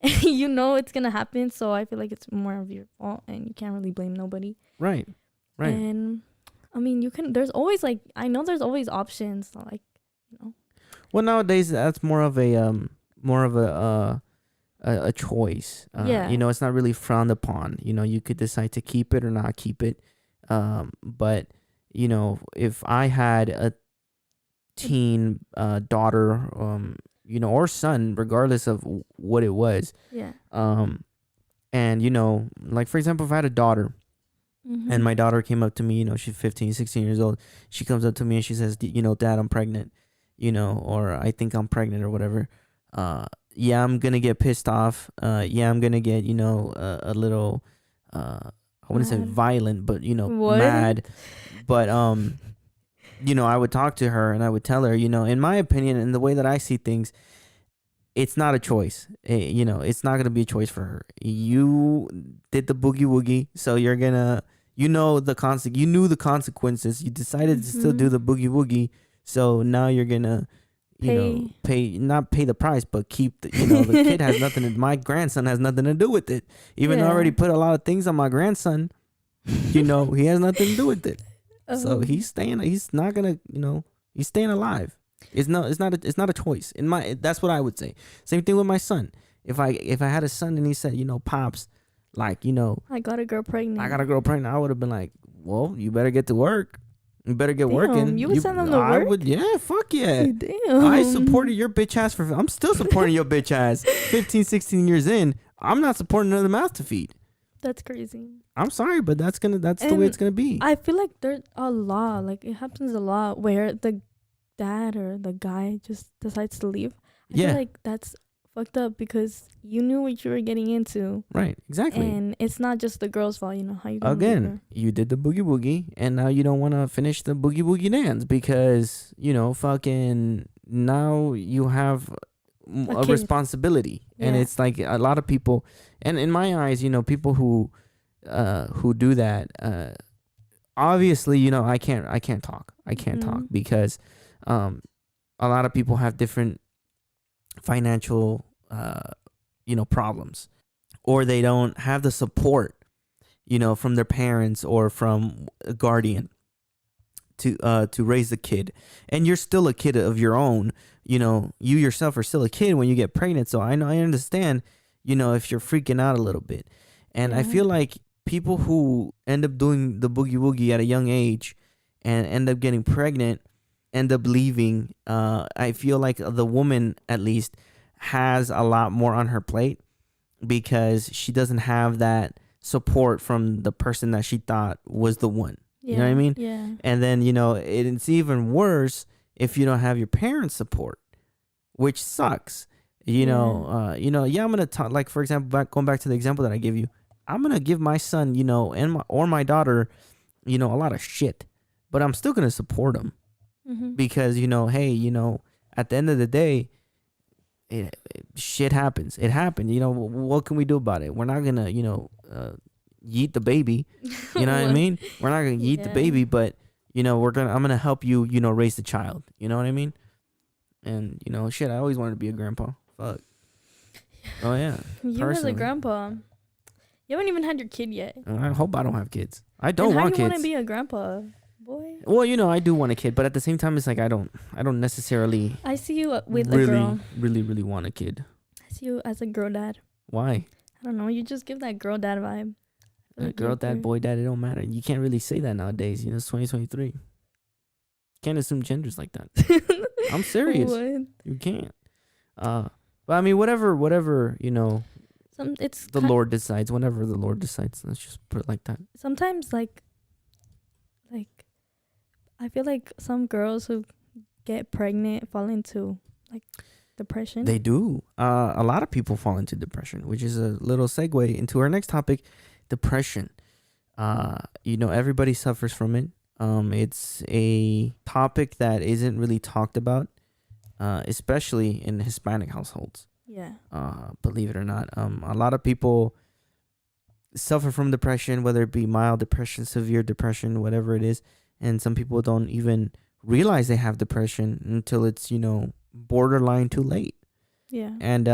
you know it's going to happen. So I feel like it's more of your fault and you can't really blame nobody. Right. Right. And, I mean, there's always, like, I know there's always options, like, Well, nowadays that's more of a choice. Yeah. It's not really frowned upon. You could decide to keep it or not keep it. But if I had a teen daughter, or son, regardless of what it was, yeah. and like for example, if I had a daughter. Mm-hmm. And my daughter came up to me, she's 15, 16 years old. She comes up to me and she says, Dad, I'm pregnant, or I think I'm pregnant or whatever. Yeah, I'm going to get pissed off. Yeah, I'm going to get, a little, I wouldn't say violent, but, mad. But, I would talk to her and I would tell her, in my opinion and the way that I see things, it's not a choice. It's not going to be a choice for her. You did the boogie woogie, so you're going to, you knew the consequences. You decided to still do the boogie woogie, so now you're going to, not pay the price, but keep the, the kid has nothing my grandson has nothing to do with it. Even though I already put a lot of things on my grandson, he has nothing to do with it. So he's not going to, he's staying alive. It's not a choice. That's what I would say. Same thing with my son. If I had a son and he said, Pops, like, I got a girl pregnant. I would have been like, well, you better get to work. You better get working. You would send them to work? Yeah, fuck yeah. Damn. I supported your bitch ass I'm still supporting your bitch ass. 15, 16 years in, I'm not supporting another mouth to feed. That's crazy. I'm sorry, but that's the way it's gonna be. I feel like there's a lot, like it happens a lot where the dad or the guy just decides to leave. I feel like that's fucked up because you knew what you were getting into. Right, exactly. And it's not just the girl's fault, how you again, you did the boogie woogie and now you don't want to finish the boogie woogie dance because, fucking now you have a responsibility. Yeah. And it's like a lot of people, and in my eyes, people who do that, obviously, I can't talk. I can't talk because a lot of people have different financial problems, or they don't have the support from their parents or from a guardian to raise the kid. And you're still a kid of your own. You yourself are still a kid when you get pregnant, so I understand if you're freaking out a little bit. And I feel like people who end up doing the boogie woogie at a young age and end up getting pregnant end up leaving. I feel like the woman, at least, has a lot more on her plate because she doesn't have that support from the person that she thought was the one. You know what I mean? Yeah. And then, it's even worse if you don't have your parents' support, which sucks. Yeah, I'm gonna talk, like, for example, going back to the example that I give you, I'm gonna give my son, and my daughter, a lot of shit, but I'm still gonna support them Mm-hmm. because hey, at the end of the day, shit happens. It happened. What can we do about it? We're not gonna yeet the baby. You know what I mean? We're not gonna yeet the baby, but I'm gonna help you raise the child. You know what I mean? And shit, I always wanted to be a grandpa. Fuck. Oh yeah. You as a grandpa, you haven't even had your kid yet. I hope I don't have kids. I don't want kids. How do you want to be a grandpa, boy? Well, I do want a kid, but at the same time, it's like I don't necessarily. I see you with really, a girl. Really, really want a kid. I see you as a girl dad. Why? I don't know. You just give that girl dad vibe. Girl dad, boy dad, it don't matter. You can't really say that nowadays. It's 2023. Can't assume genders like that. I'm serious. What? You can't. But I mean, whatever, It's the Lord decides. Whenever the Lord decides, let's just put it like that. Sometimes, like, I feel like some girls who get pregnant fall into like depression. They do. A lot of people fall into depression, which is a little segue into our next topic, depression. Everybody suffers from it. It's a topic that isn't really talked about, especially in Hispanic households. Yeah. Believe it or not, a lot of people suffer from depression, whether it be mild depression, severe depression, whatever it is. And some people don't even realize they have depression until it's, borderline too late. Yeah. And,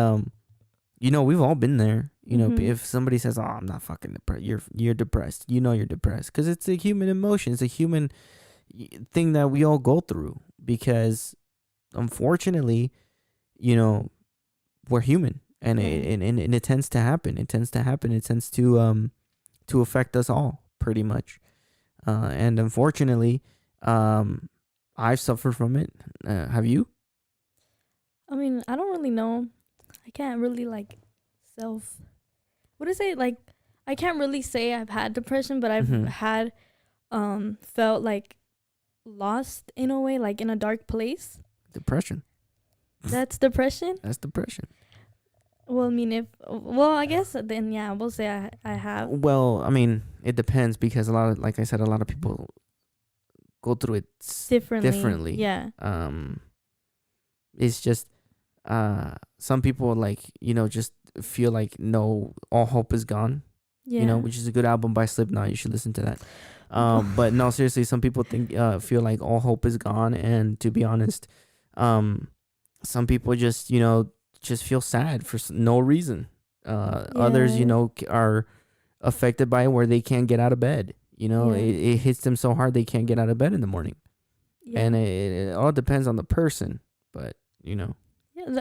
we've all been there. Mm-hmm. If somebody says, "Oh, I'm not fucking depressed," you're depressed. You're depressed because it's a human emotion. It's a human thing that we all go through because, unfortunately, we're human, and it tends to happen. It tends to affect us all pretty much. And unfortunately, I've suffered from it. Have you? I mean, I don't really know. I can't really I can't really say I've had depression, but I've had felt like lost in a way, like in a dark place. Depression. That's depression? That's depression. Well, I mean, I guess then, yeah, we'll say I have. Well, I mean, it depends because like I said, a lot of people go through it differently. Yeah. It's just, some people just feel like all hope is gone. Yeah. Which is a good album by Slipknot. You should listen to that. But no, seriously, some people feel like all hope is gone, and to be honest, some people just feel sad for no reason. Others, are affected by it where they can't get out of bed. It hits them so hard they can't get out of bed in the morning. Yeah. And it all depends on the person, but Yeah,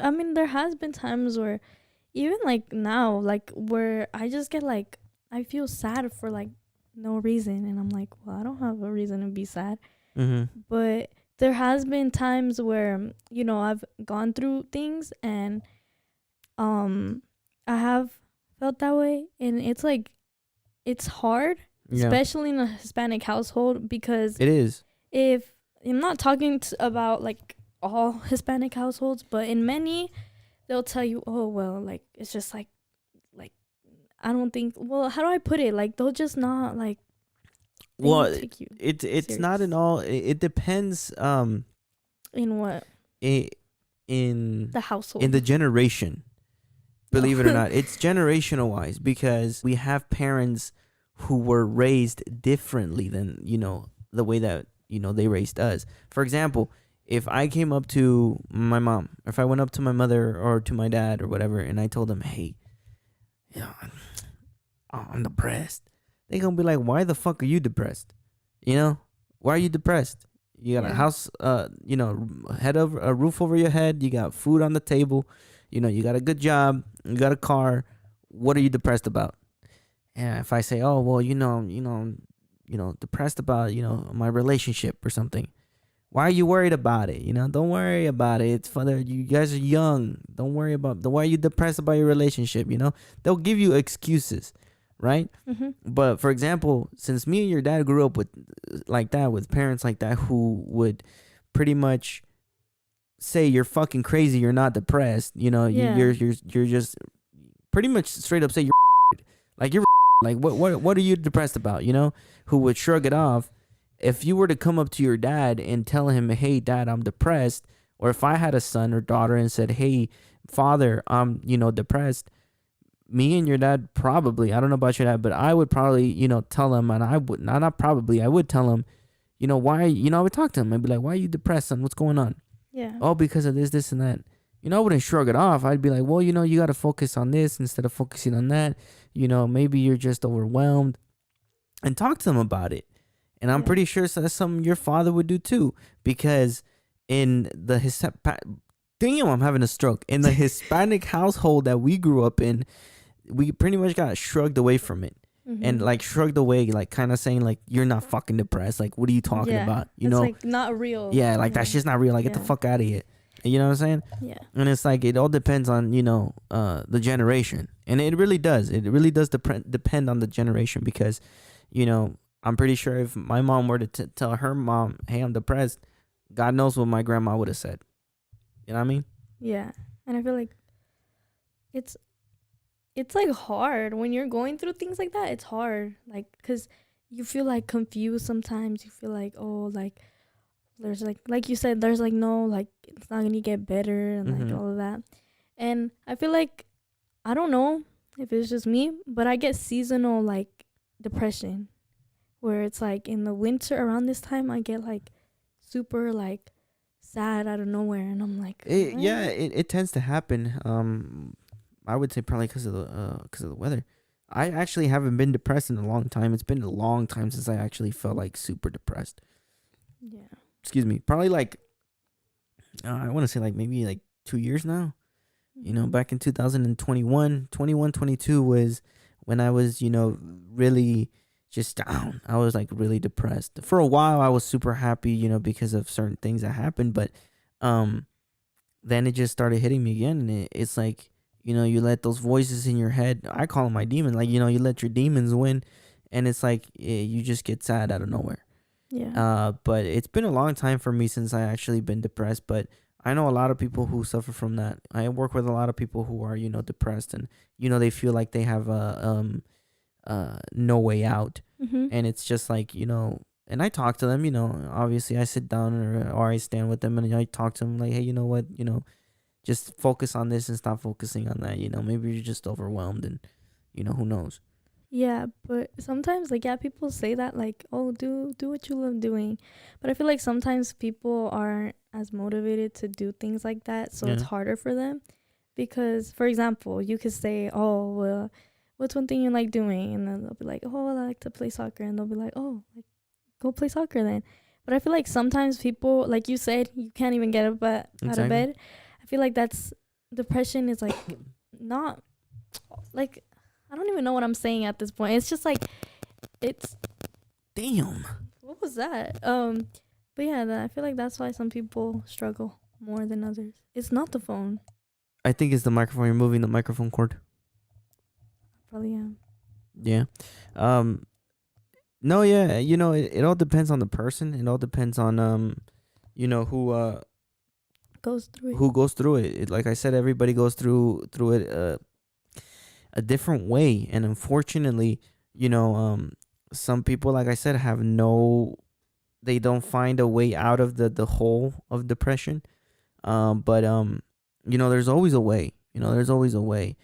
I mean, there has been times where, even like now, like where I just get like, I feel sad for like no reason, and I'm like, well, I don't have a reason to be sad. Mm-hmm. But there has been times where I've gone through things, and I have felt that way, and it's like, it's hard, especially in a Hispanic household, because it is. If I'm not talking about like all Hispanic households, but in many, they'll tell you, oh well, like it's just like I don't think. Well, how do I put it? Like they'll just not like. Well, it's serious. Not in all. It depends. In what? In the household. In the generation. Believe it or not, it's generational wise, because we have parents who were raised differently than the way that they raised us. For example, if I came up to my mom, or if I went up to my mother or to my dad or whatever, and I told them, hey, I'm depressed, they gonna be like, why the fuck are you depressed? Why are you depressed? You got a house, head over a roof over your head. You got food on the table. You got a good job. You got a car. What are you depressed about? And if I say, oh well, depressed about my relationship or something. Why are you worried about it? Don't worry about it. It's fun. You guys are young. Don't worry about. Why are you depressed about your relationship? They'll give you excuses, right? Mm-hmm. But for example, since me and your dad grew up with parents like that, who would pretty much say you're fucking crazy, you're not depressed. You know, Yeah. you're just pretty much straight up say you're like you're like what are you depressed about? You know, who would shrug it off. If you were to come up to your dad and tell him, "Hey, dad, I'm depressed," or if I had a son or daughter and said, "Hey, father, I'm depressed," me and your dad probably, I don't know about your dad, but I would probably tell him, and I would not probably, I would tell him, why, I would talk to him. I'd be like, "Why are you depressed, son? What's going on?" Yeah. "Oh, because of this, and that." I wouldn't shrug it off. I'd be like, "Well, you got to focus on this instead of focusing on that. Maybe you're just overwhelmed," and talk to them about it. And I'm Yeah. pretty sure that's something your father would do too, because in the damn, I'm having a stroke. In the Hispanic household that we grew up in, we pretty much got shrugged away from it. And like shrugged away, like kind of saying like, "You're not fucking depressed. Like, what are you talking about?" It's like not real. Yeah, like that shit's not real. Like, get the fuck out of here. You know what I'm saying? Yeah. And it's like it all depends on the generation, and it really does. It really does depend on the generation, because I'm pretty sure if my mom were to tell her mom, "Hey, I'm depressed," God knows what my grandma would have said. You know what I mean? Yeah. And I feel like it's like hard when you're going through things like that. It's hard, like, because you feel like confused sometimes. You feel like, oh, like there's like you said, there's like no, like it's not gonna get better and like all of that. And I feel like, I don't know if it's just me, but I get seasonal like depression, where it's like in the winter around this time I get like super like sad out of nowhere, and I'm like, it tends to happen. I would say probably because of the weather. I actually haven't been depressed in a long time. It's been a long time since I actually felt like super depressed. Yeah. Excuse me. Probably like I want to say like maybe like 2 years now. Back in 2021, 22 was when I was, really just down. I was like really depressed. For a while I was super happy, because of certain things that happened, but then it just started hitting me again, and it's like, you let those voices in your head, I call them my demon, like, you let your demons win, and it's like you just get sad out of nowhere. Yeah. But it's been a long time for me since I actually been depressed, but I know a lot of people who suffer from that. I work with a lot of people who are, depressed, and they feel like they have no way out. And it's just like, and I talk to them, obviously I sit down or I stand with them and I talk to them like, "Hey, you know what, just focus on this and stop focusing on that. Maybe you're just overwhelmed, and who knows." Yeah, but sometimes like, yeah, people say that like, "Oh, do what you love doing," but I feel like sometimes people aren't as motivated to do things like that, so it's harder for them. Because, for example, you could say, "Oh, well, what's one thing you like doing?" And then they'll be like, "Oh, well, I like to play soccer," and they'll be like, "Oh, like, go play soccer then." But I feel like sometimes people, like you said, you can't even get up out of bed. I feel like that's depression is like not like, I don't even know what I'm saying at this point. It's just like, it's, damn, what was that? But yeah, I feel like that's why some people struggle more than others. It's not the phone. I think it's the microphone. You're moving the microphone cord. Probably am. Yeah. No, yeah, it all depends on the person. It all depends on who Goes through it. who goes through it. Like I said, everybody goes through it a different way, and unfortunately, some people, like I said, they don't find a way out of the hole of depression. But there's always a way. There's always a way.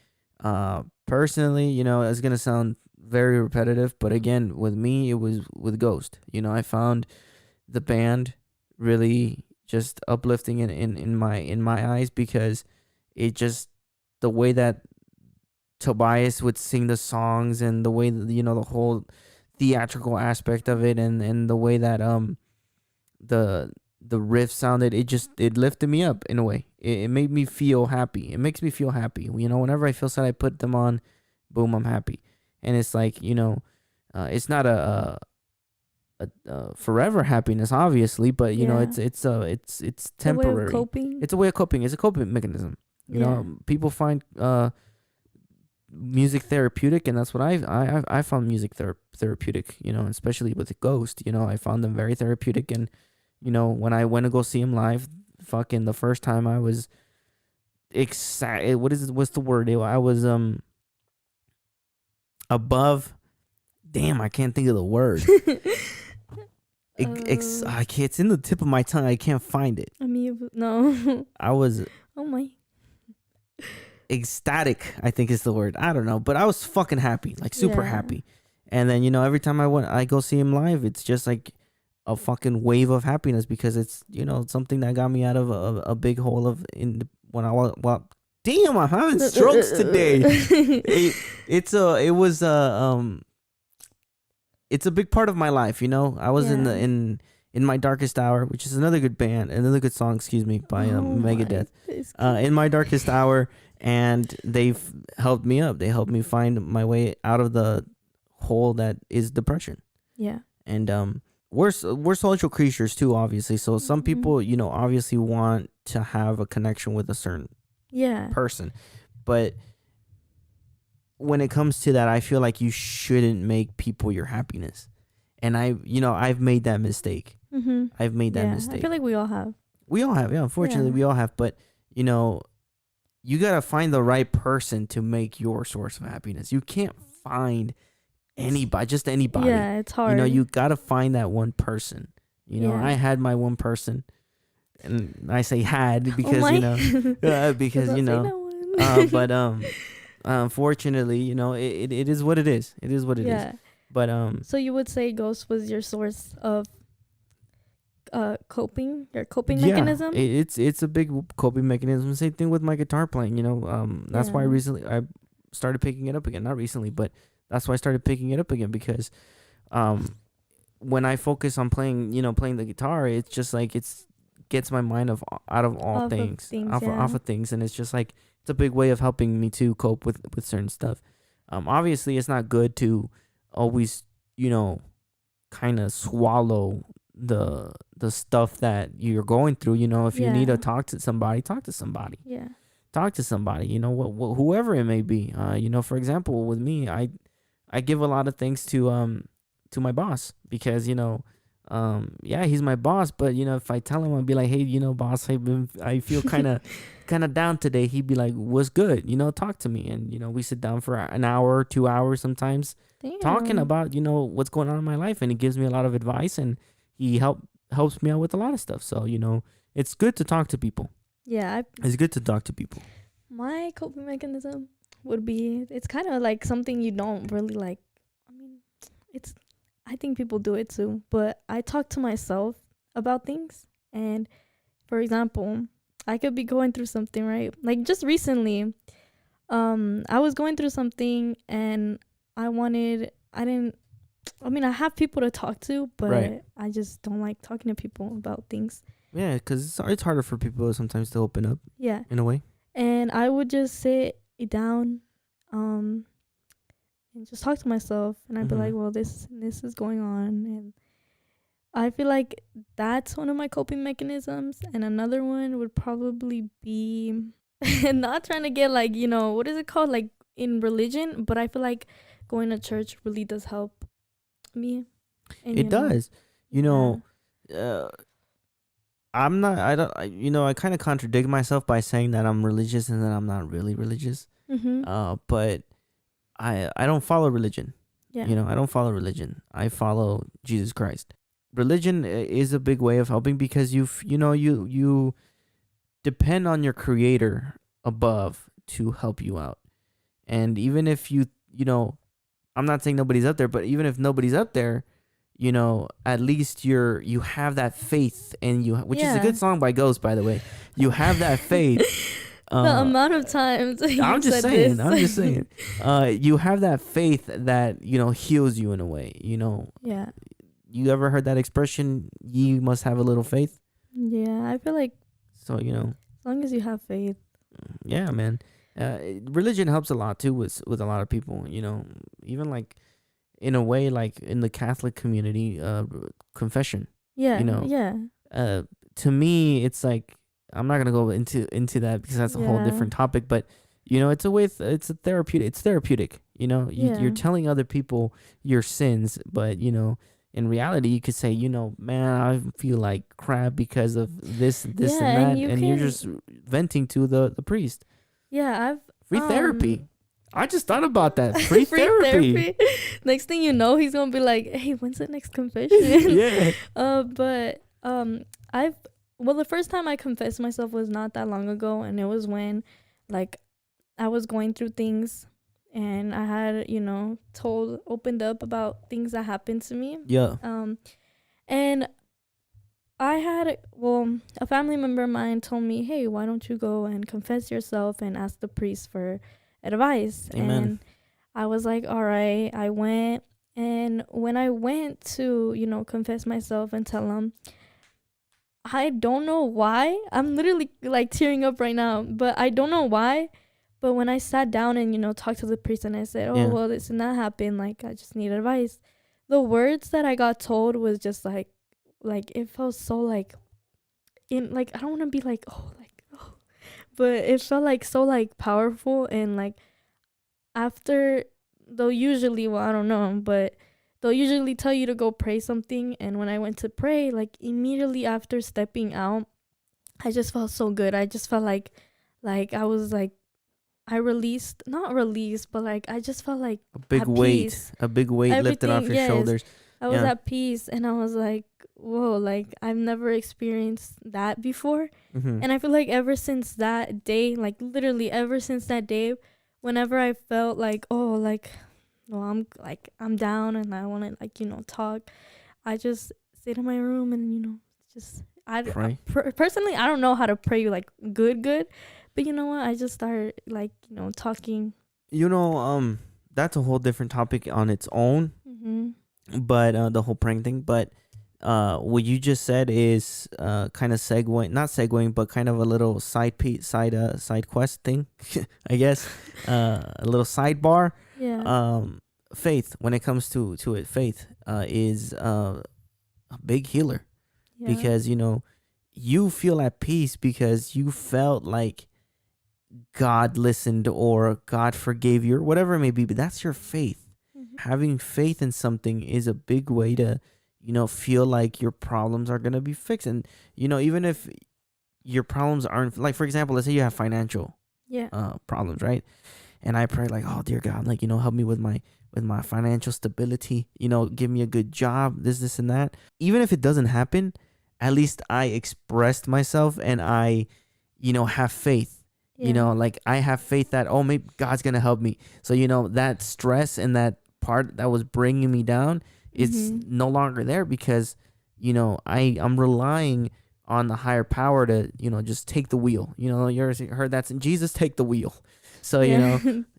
Personally, it's gonna sound very repetitive, but again, with me, it was with Ghost. I found the band really just uplifting in my eyes, because it just, the way that Tobias would sing the songs, and the way that, the whole theatrical aspect of it, and the way that the riff sounded, it lifted me up in a way. It made me feel happy. It makes me feel happy. Whenever I feel sad, I put them on, boom, I'm happy. And it's like, it's not a forever happiness, obviously, but it's temporary. A way of coping. It's a way of coping. It's a coping mechanism. People find music therapeutic, and that's what I found music therapeutic. Especially with Ghost. I found them very therapeutic, and when I went to go see him live, fucking the first time I was excited. What's the word? I was above. Damn, I can't think of the word. I can't, it's in the tip of my tongue. I can't find it. I mean, no. I was Oh my. ecstatic, I think is the word. I don't know, but I was fucking happy, like super happy. And then every time I go see him live, it's just like a fucking wave of happiness because it's something that got me out of a big hole of when I was damn, I'm having strokes today. It's a big part of my life. I was in my darkest hour, which is another good song, excuse me, by Megadeth. In my darkest hour, and they've helped me up. They helped me find my way out of the hole that is depression. Yeah. And we're social creatures too, obviously. So some people, obviously want to have a connection with a certain person, but when it comes to that, I feel like you shouldn't make people your happiness. And I've made that mistake. I've made that mistake. I feel like we all have. Yeah. Unfortunately, we all have. But you gotta find the right person to make your source of happiness. You can't find just anybody. Yeah, it's hard. You gotta find that one person. I had my one person, and I say had because but unfortunately, it is what it is. It is what it is. But so you would say Ghost was your source of coping mechanism? It's a big coping mechanism. Same thing with my guitar playing. That's why recently I started picking it up again. Not recently, but that's why I started picking it up again because when I focus on playing the guitar, it's just like gets my mind out of all things, off of things, and it's just like it's a big way of helping me to cope with certain stuff. Obviously, it's not good to always kind of swallow the stuff that you're going through. If you need to talk to somebody, talk to somebody. Talk to somebody. Whoever it may be. For example, with me, I give a lot of things to my boss because he's my boss, but if I tell him, I'll be like, hey, boss, I feel kind of down today. He'd be like, what's good? Talk to me. And we sit down for an hour, 2 hours sometimes. Damn. Talking about what's going on in my life, and he gives me a lot of advice, and he helps me out with a lot of stuff. So it's good to talk to people. It's good to talk to people. My coping mechanism would be, it's kind of like something you don't really like. I mean, I think people do it too, but I talk to myself about things. And for example, I could be going through something, right? Like just recently, I was going through something and I have people to talk to, but I just don't like talking to people about things. Yeah, because it's harder for people sometimes to open up. Yeah. In a way. And I would just sit down, and just talk to myself, and I'd be like, well, this is going on, and I feel like that's one of my coping mechanisms. And another one would probably be not trying to get like, what is it called, like in religion, but I feel like going to church really does help me. And, it does. I kind of contradict myself by saying that I'm religious and then I'm not really religious. But I don't follow religion. I don't follow religion. I follow Jesus Christ. Religion is a big way of helping because you depend on your creator above to help you out. And even if I'm not saying nobody's up there, but even if nobody's up there, at least you have that faith, and which is a good song by Ghost, by the way. You have that faith. The amount of times I'm just saying. You have that faith that heals you in a way. Yeah. You ever heard that expression? You must have a little faith. Yeah, I feel like. So as long as you have faith. Yeah, man. Religion helps a lot too with a lot of people. Even like in a way, like in the Catholic community, confession. Yeah. To me, it's like, I'm not gonna go into that because that's a whole different topic. But it's a therapeutic. It's therapeutic. You're telling other people your sins, but in reality, you could say, man, I feel like crap because of this, Yeah, and and that, you and you're can. just venting to the priest. Yeah, Free I've therapy. I just thought about that. Free free therapy. therapy. Next thing you know, he's gonna be like, "Hey, when's the next confession?" Yeah. But I've well, the first time I confessed myself was not that long ago, and it was when, like, I was going through things, and I had, opened up about things that happened to me. Yeah. And I had, a family member of mine told me, "Hey, why don't you go and confess yourself and ask the priest for advice?" Amen. And I was like, all right. I went, and when I went to, confess myself and tell him, I don't know why. I'm literally like tearing up right now, but I don't know why. But when I sat down and, talked to the priest and I said, "Oh, Yeah. well, this and that happened. Like, I just need advice." The words that I got told was just like it felt so like like, I don't want to be like, oh, like, oh, but it felt like so like powerful. And like, after, they'll usually, well, I don't know, but they'll usually tell you to go pray something. And when I went to pray, like, immediately after stepping out, I just felt so good. I just felt like I was like, I released, not released, but like, I just felt like A big at weight. peace. A big weight lifted off Everything, your yes. shoulders. I was Yeah. at peace, and I was like, whoa, like, I've never experienced that before. Mm-hmm. And I feel like ever since that day, like, literally ever since that day, whenever I felt like, oh, like, well, I'm down and I want to, like, talk, I just sit in my room and, just, Pray. personally, I don't know how to pray, like, good, but you know what? I just start, like, talking. That's a whole different topic on its own. Mm-hmm. But the whole prank thing. But what you just said is kind of not segueing, but kind of a little side quest thing, I guess. A little sidebar. Yeah. Faith, when it comes to it, faith is a big healer, Yeah. because you feel at peace because you felt like God listened or God forgave you or whatever it may be. But that's your faith. Having faith in something is a big way to, feel like your problems are going to be fixed. And, even if your problems aren't, like, for example, let's say you have financial problems, right? And I pray like, oh, dear God, like, help me with my financial stability, give me a good job, this and that. Even if it doesn't happen, at least I expressed myself and I, have faith. Like, I have faith that, oh, maybe God's going to help me. So, that stress and that part that was bringing me down, it's no longer there, because, I'm relying on the higher power to, just take the wheel. You heard that's in Jesus, take the wheel. So,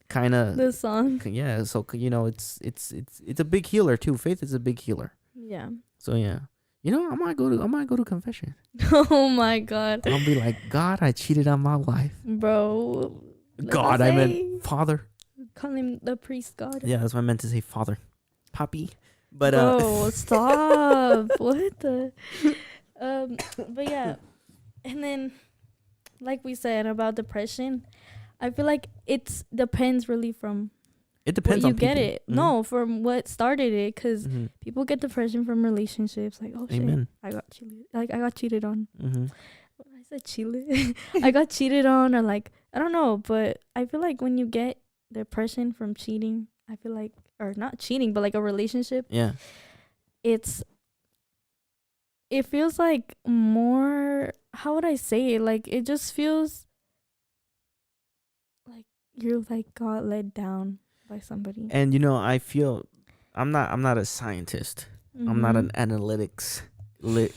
kind of the song. Yeah. So, it's a big healer too. Faith is a big healer. Yeah. So, yeah. I might go to confession. Oh my God. I'll be like, God, I cheated on my wife. Bro. God, I meant Father. Call him the priest God. Yeah, that's what I meant to say, Father. Poppy. But Bro, stop. What the but yeah. And then, like we said about depression, I feel like it depends really from it depends what you on people. get it. Mhm. No, from what started it, because Mhm. people get depression from relationships. Like, oh shit, Amen. I got cheated. Like, I got cheated on. Mhm. I said cheated. I got cheated on, or like, I don't know. But I feel like when you get depression from cheating, I feel like, or not cheating, but like a relationship, Yeah. it feels like more, how would I say it? Like, it just feels like you're like got let down by somebody. And I feel I'm not a scientist. I'm not an analytic. I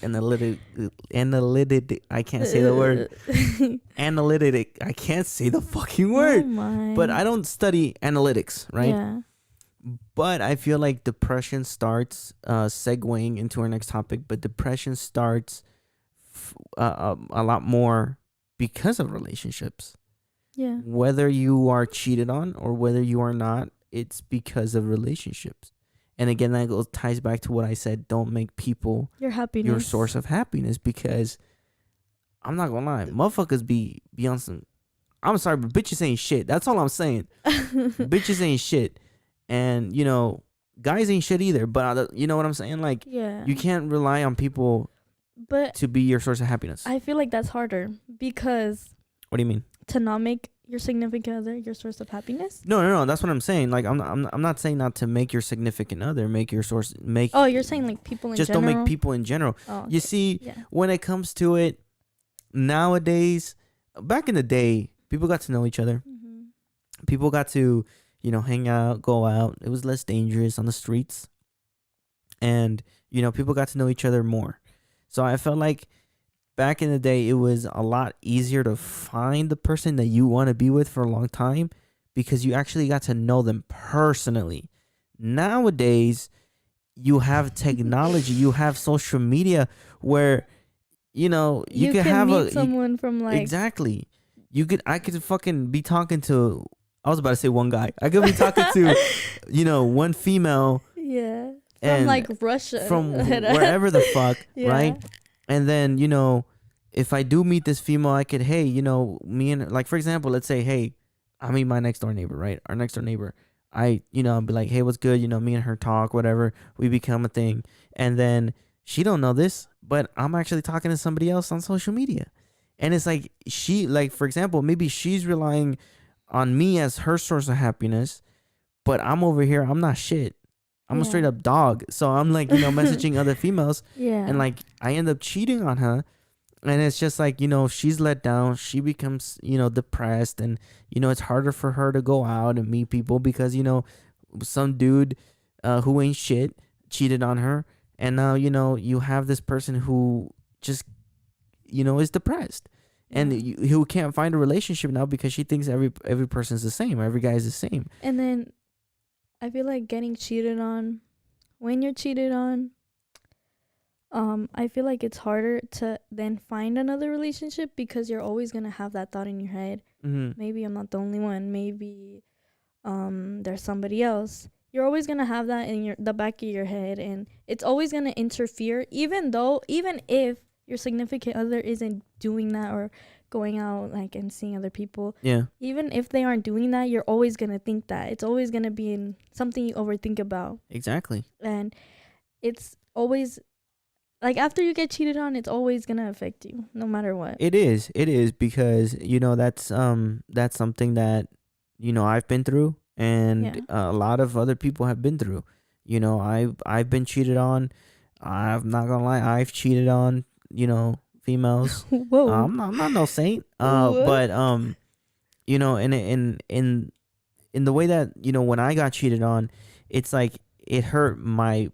can't say the word. Analytic. I can't say the fucking word. Oh my. But I don't study analytics, right? Yeah. But I feel like depression starts segueing into our next topic. But depression starts a lot more because of relationships. Yeah. Whether you are cheated on or whether you are not, it's because of relationships. And again, that ties back to what I said. Don't make people Your happiness. your source of happiness, because I'm not gonna lie, motherfuckers be on some. I'm sorry, but bitches ain't shit. That's all I'm saying. Bitches ain't shit. And guys ain't shit either. But you know what I'm saying? Like, Yeah. you can't rely on people But to be your source of happiness. I feel like that's harder because What do you mean? to not make your significant other your source of happiness. No. That's what I'm saying. Like, I'm not saying not to make your significant other make your source. Make. Oh, you're saying like people in just general. don't make people in general. Oh, You okay. see, Yeah. when it comes to it, nowadays, back in the day, people got to know each other. Mm-hmm. People got to, hang out, go out. It was less dangerous on the streets. And, people got to know each other more. So I felt like back in the day, it was a lot easier to find the person that you want to be with for a long time because you actually got to know them personally. Nowadays, you have technology, you have social media where, you can have meet someone from like exactly. I could fucking be talking to. I was about to say one guy. I could be talking to, one female. Yeah. From and like Russia. from wherever the fuck, Yeah. right? And then, if I do meet this female, I could, hey, me and, like, for example, let's say, hey, I meet my next door neighbor, right? Our next door neighbor. I'll be like, hey, what's good? Me and her talk, whatever. We become a thing. And then she don't know this, but I'm actually talking to somebody else on social media. And it's like, for example, maybe she's relying on me as her source of happiness, but I'm over here, I'm not shit. I'm a straight up dog. So I'm like, messaging other females. Yeah. And like, I end up cheating on her. And it's just like, she's let down. She becomes, depressed. And, it's harder for her to go out and meet people because, some dude who ain't shit cheated on her. And now, you have this person who just, is depressed. And who can't find a relationship now because she thinks every person's the same. Every guy's the same. And then I feel like getting cheated on, when you're cheated on, I feel like it's harder to then find another relationship because you're always going to have that thought in your head. Mm-hmm. Maybe I'm not the only one. Maybe there's somebody else. You're always going to have that in the back of your head, and it's always going to interfere, even if your significant other isn't doing that or going out like and seeing other people. Yeah. Even if they aren't doing that, you're always going to think that. It's always going to be in something you overthink about. Exactly. And it's always like after you get cheated on, it's always going to affect you no matter what. It is because, that's something that, I've been through and a lot of other people have been through. I've been cheated on. I'm not going to lie. I've cheated on, females. Whoa. I'm not no saint. But in the way that, when I got cheated on, it's like it hurt my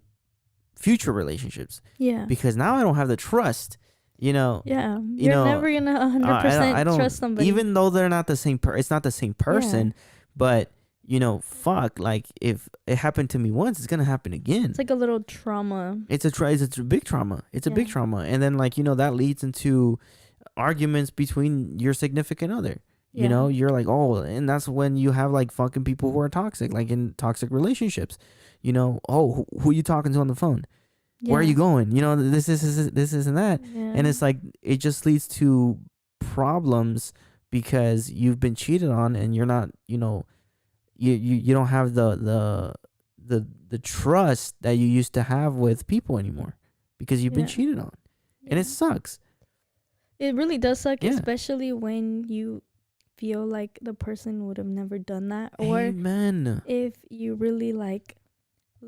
future relationships. Yeah. Because now I don't have the trust. Yeah. You're never gonna 100% trust somebody. Even though they're not the same it's not the same person, but fuck, like if it happened to me once, it's gonna happen again. It's like a little trauma. It's a big trauma. It's a big trauma. And then like, that leads into arguments between your significant other. You're like, oh, and that's when you have like fucking people who are toxic, like in toxic relationships. Oh, who are you talking to on the phone? Yeah. Where are you going? This and that. Yeah. And it's like, it just leads to problems because you've been cheated on and you're not, you don't have the trust that you used to have with people anymore because you've been cheated on. And it sucks. It really does suck, especially when you feel like the person would have never done that. Or Amen. If you really like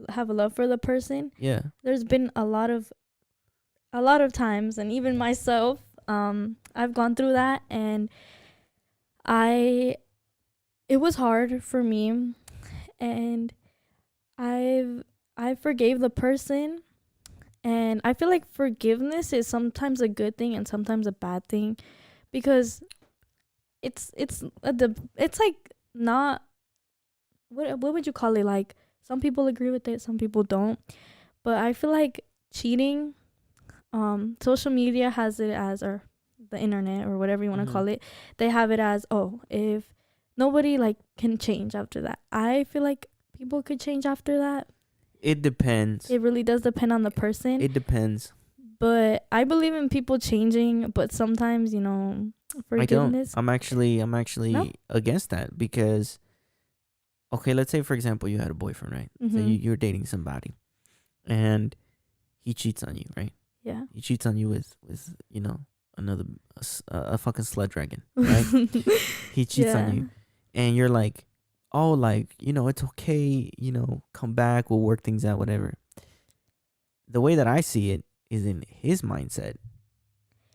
have a love for the person. Yeah. There's been a lot of times, and even myself, I've gone through that, and it was hard for me, and I forgave the person, and I feel like forgiveness is sometimes a good thing and sometimes a bad thing, because it's like not, what would you call it, like some people agree with it, some people don't, but I feel like cheating, social media has it as, or the internet or whatever you want to call it, they have it as, oh, if nobody like can change after that. I feel like people could change after that. It depends. It really does depend on the person. It depends. But I believe in people changing, but sometimes, forgiveness. I'm actually No? against that, because okay, let's say for example you had a boyfriend, right? So Mhm. you're dating somebody, and he cheats on you, right? Yeah. He cheats on you with another a fucking sled dragon, right? He cheats on you, and you're like, oh, like, it's okay, come back, we'll work things out, whatever. The way that I see it is in his mindset.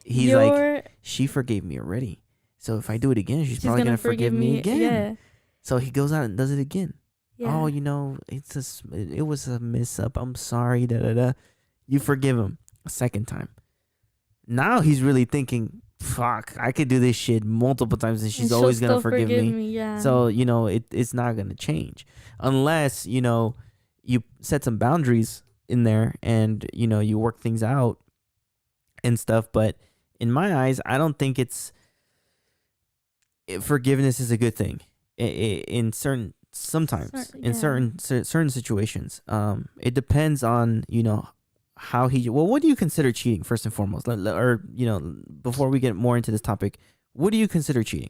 He's like, You're she forgave me already, so if I do it again, she's she's probably gonna gonna forgive me again. Yeah. So he goes out and does it again. Yeah. Oh, it was a miss up. I'm sorry. Da da da. You forgive him a second time. Now he's really thinking, fuck, I could do this shit multiple times and she's she'll always gonna still forgive me. Yeah. So, it's not gonna change unless, you set some boundaries in there and, you work things out and stuff. But in my eyes, I don't think forgiveness is a good thing in certain certain situations. It depends on, how what do you consider cheating first and foremost? Or, before we get more into this topic, what do you consider cheating?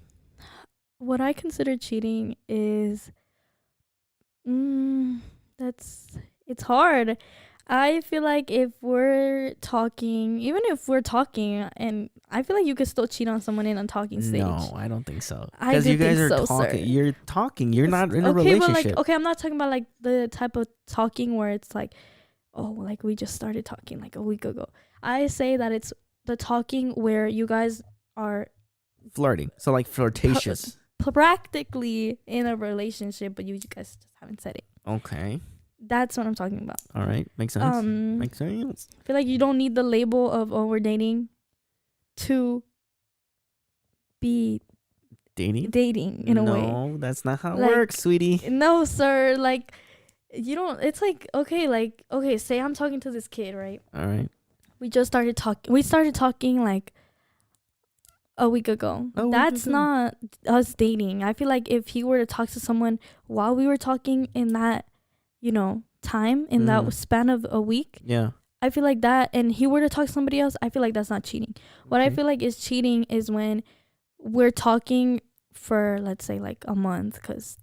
What I consider cheating is it's hard. I feel like if we're talking, and I feel like you could still cheat on someone in a talking stage. No, I don't think so. I Because do you guys think are so, talking. sir. You're talking. You're not in a Okay, but relationship. I'm not talking about like the type of talking where it's like, oh, like we just started talking like a week ago. I say that it's the talking where you guys are Flirting. So like flirtatious. practically in a relationship, but you guys just haven't said it. Okay. That's what I'm talking about. All right. Makes sense. Makes sense. I feel like you don't need the label of, oh, we're dating to be dating in a way. No, that's not how it works, sweetie. No, sir. Like, you don't. It's like, okay, say I'm talking to this kid, right? All right. We started talking like a week ago. That's not us dating. I feel like if he were to talk to someone while we were talking in that, time, in that span of a week. Yeah. I feel like that, and he were to talk to somebody else, I feel like that's not cheating. What I feel like is cheating is when we're talking for, let's say, like a month, because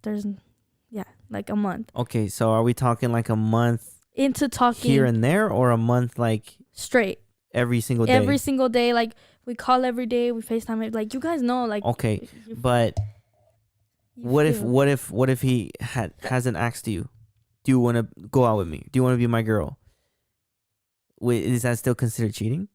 like a month. Okay, so are we talking like a month into talking here and there, or a month like straight every single day? Every single day, like we call every day, we FaceTime, like you guys know, like. Okay, but what if he hasn't asked you, do you want to go out with me? Do you want to be my girl? Wait, is that still considered cheating?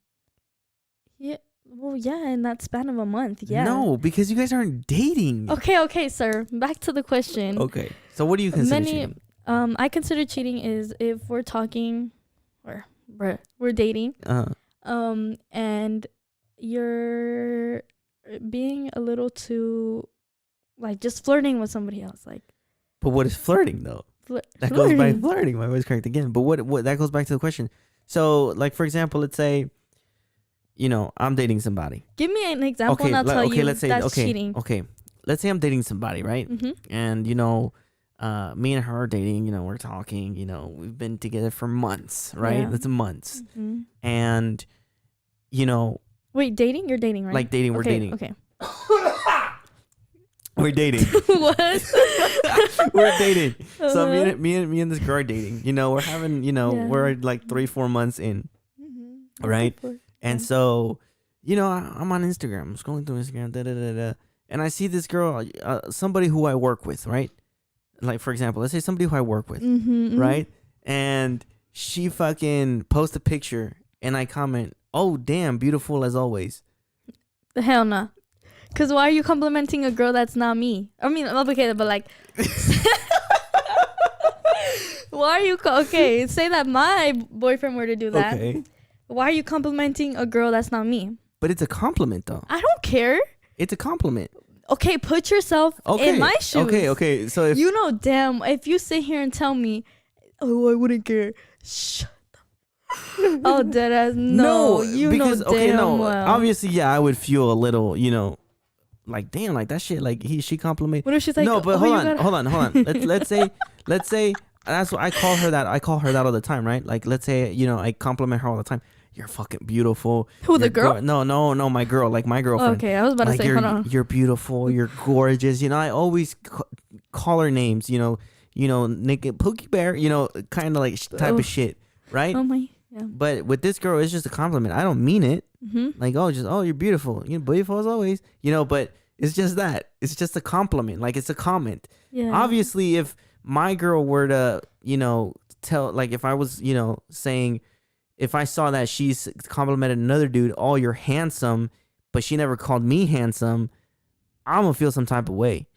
Yeah. Well, yeah, in that span of a month, yeah. No, because you guys aren't dating. Okay, sir. Back to the question. Okay. So what do you consider cheating? I consider cheating is if we're talking or we're dating. And you're being a little too like just flirting with somebody else, like. But what is flirting though? That goes by flirting. My voice correct again. But what that goes back to the question. So, like, for example, let's say, I'm dating somebody. Give me an example and I'll tell you let's say, that's cheating. Okay, let's say I'm dating somebody, right? Mm-hmm. And, me and her are dating, we're talking, we've been together for months, right? Yeah. That's months. Mm-hmm. And, Wait, dating? You're dating, right? Like dating, we're dating. Okay. We're dating. What? We're dating. So me and this girl are dating. We're having, we're like 3-4 months in. Mm-hmm. Right? And so, I'm on Instagram. I'm scrolling through Instagram, and I see this girl, somebody who I work with, right? Like, for example, let's say somebody who I work with, right? And she fucking posts a picture, and I comment, "Oh, damn, beautiful as always." The hell nah. Because why are you complimenting a girl that's not me? I mean, okay, but like... Why are you... Okay, say that my boyfriend were to do that. Okay. Why are you complimenting a girl that's not me? But it's a compliment, though. I don't care. It's a compliment. Okay, put yourself in my shoes. Okay. So if... damn, if you sit here and tell me, oh, I wouldn't care. Shut up. Oh, deadass. No, because, damn well. Obviously, yeah, I would feel a little, like, damn, like that shit, like she compliment. What if she's like, no, but hold on. let's say that's what I call her that. I call her that all the time, right? Like, let's say, I compliment her all the time. You're fucking beautiful. Who, the girl? No, my girl, like my girlfriend. Okay, I was about to say, hold on. You're beautiful. You're gorgeous. I always call her names, Nick Pookie Bear, kind of like type of shit, right? Oh my, yeah. But with this girl, it's just a compliment. I don't mean it. Like, you're beautiful. Beautiful as always. But it's just that. It's just a compliment. Like, it's a comment. Yeah. Obviously, if my girl were to, tell, like, if I was, saying, if I saw that she's complimented another dude, oh, you're handsome, but she never called me handsome, I'm gonna feel some type of way.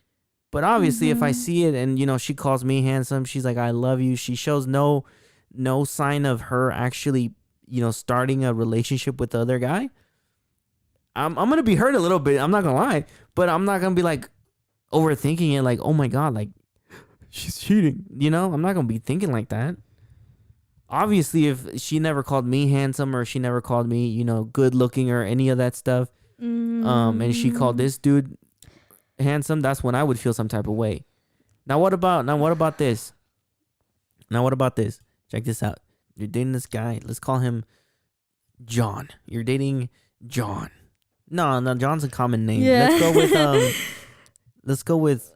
But obviously, if I see it and, she calls me handsome, she's like, I love you. She shows no sign of her actually, starting a relationship with the other guy. I'm going to be hurt a little bit. I'm not going to lie, but I'm not going to be like overthinking it. Like, oh my God, like she's cheating. I'm not going to be thinking like that. Obviously, if she never called me handsome or she never called me, good looking or any of that stuff, and she called this dude handsome, that's when I would feel some type of way. Now what about this? Check this out. You're dating this guy. Let's call him John. You're dating John. No, John's a common name. Yeah. Let's go with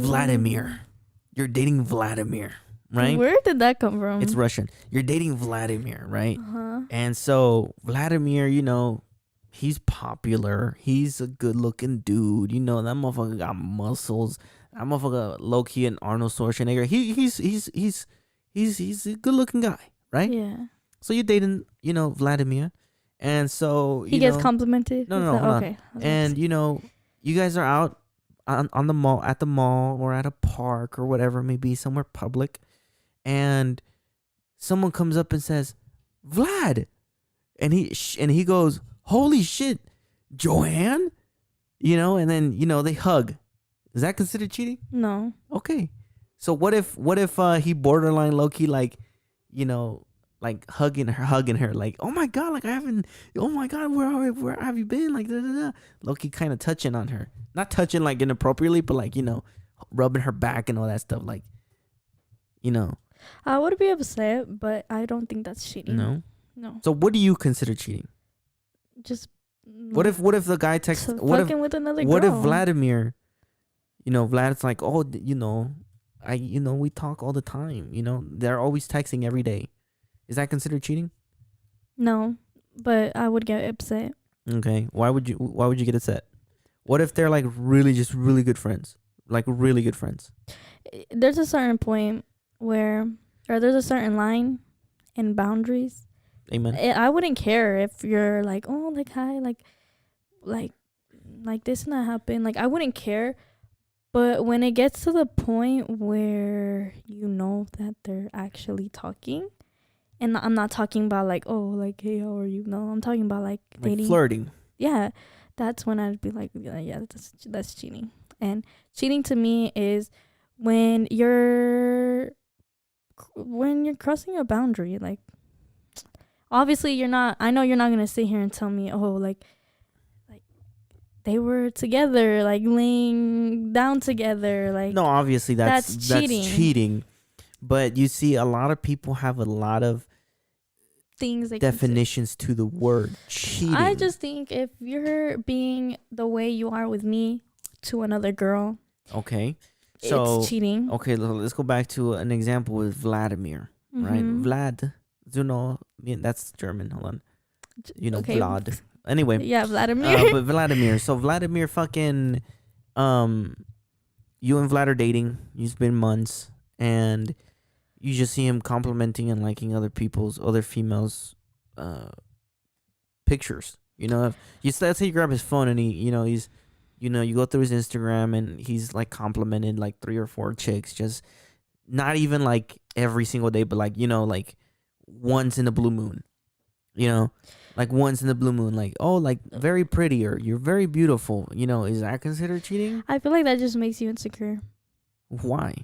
Vladimir. You're dating Vladimir, right? Where did that come from? It's Russian. You're dating Vladimir, right? Uh-huh. And so Vladimir, he's popular. He's a good-looking dude. That motherfucker got muscles. That motherfucker low-key an Arnold Schwarzenegger. He's a good-looking guy, right? Yeah. So you're dating, Vladimir, and so he gets complimented. No, hold okay. on. And you guys are out on the mall, at the mall, or at a park, or whatever it may be, somewhere public, and someone comes up and says, "Vlad," and he goes, "Holy shit, Joanne," and then they hug. Is that considered cheating? No. Okay. So what if he borderline low key like, like hugging her like, oh my God, like oh my God, where have you been, like low key kind of touching on her, not touching like inappropriately, but like rubbing her back and all that stuff, like I would be upset, but I don't think that's cheating. No. No. So what do you consider cheating? Just what if the guy texts fucking with another girl? What if Vladimir, Vlad's like, oh, we talk all the time, they're always texting every day. Is that considered cheating? No, but I would get upset. Okay. Why would you get upset? What if they're like really good friends? Like really good friends? There's a certain point where, or there's a certain line and boundaries. Amen. I wouldn't care if you're like, oh, like, hi, like this and that happened. Like, I wouldn't care. But when it gets to the point where that they're actually talking, and I'm not talking about like, oh, like, hey, how are you? No, I'm talking about like dating, flirting. Yeah, that's when I'd be like, yeah, that's cheating. And cheating to me is when you're crossing a boundary. Like, obviously you're not. I know you're not gonna sit here and tell me, oh, like they were together, like laying down together, like. No, obviously that's cheating. That's cheating. But you see, a lot of people have a lot of things, definitions to the word cheating. I just think if you're being the way you are with me to another girl, okay, so it's cheating. Okay, let's go back to an example with Vladimir, right? Vlad, that's German. Hold on, okay. Vlad. Anyway, yeah, Vladimir. But Vladimir. So Vladimir, fucking, you and Vlad are dating. You've been months, and you just see him complimenting and liking other females' pictures. Let's say you grab his phone and he's, you go through his Instagram and he's like complimented like 3 or 4 chicks, just not even like every single day, but like like once in a blue moon, like once in the blue moon, like, oh, like very pretty, or you're very beautiful. Is that considered cheating? I feel like that just makes you insecure. Why?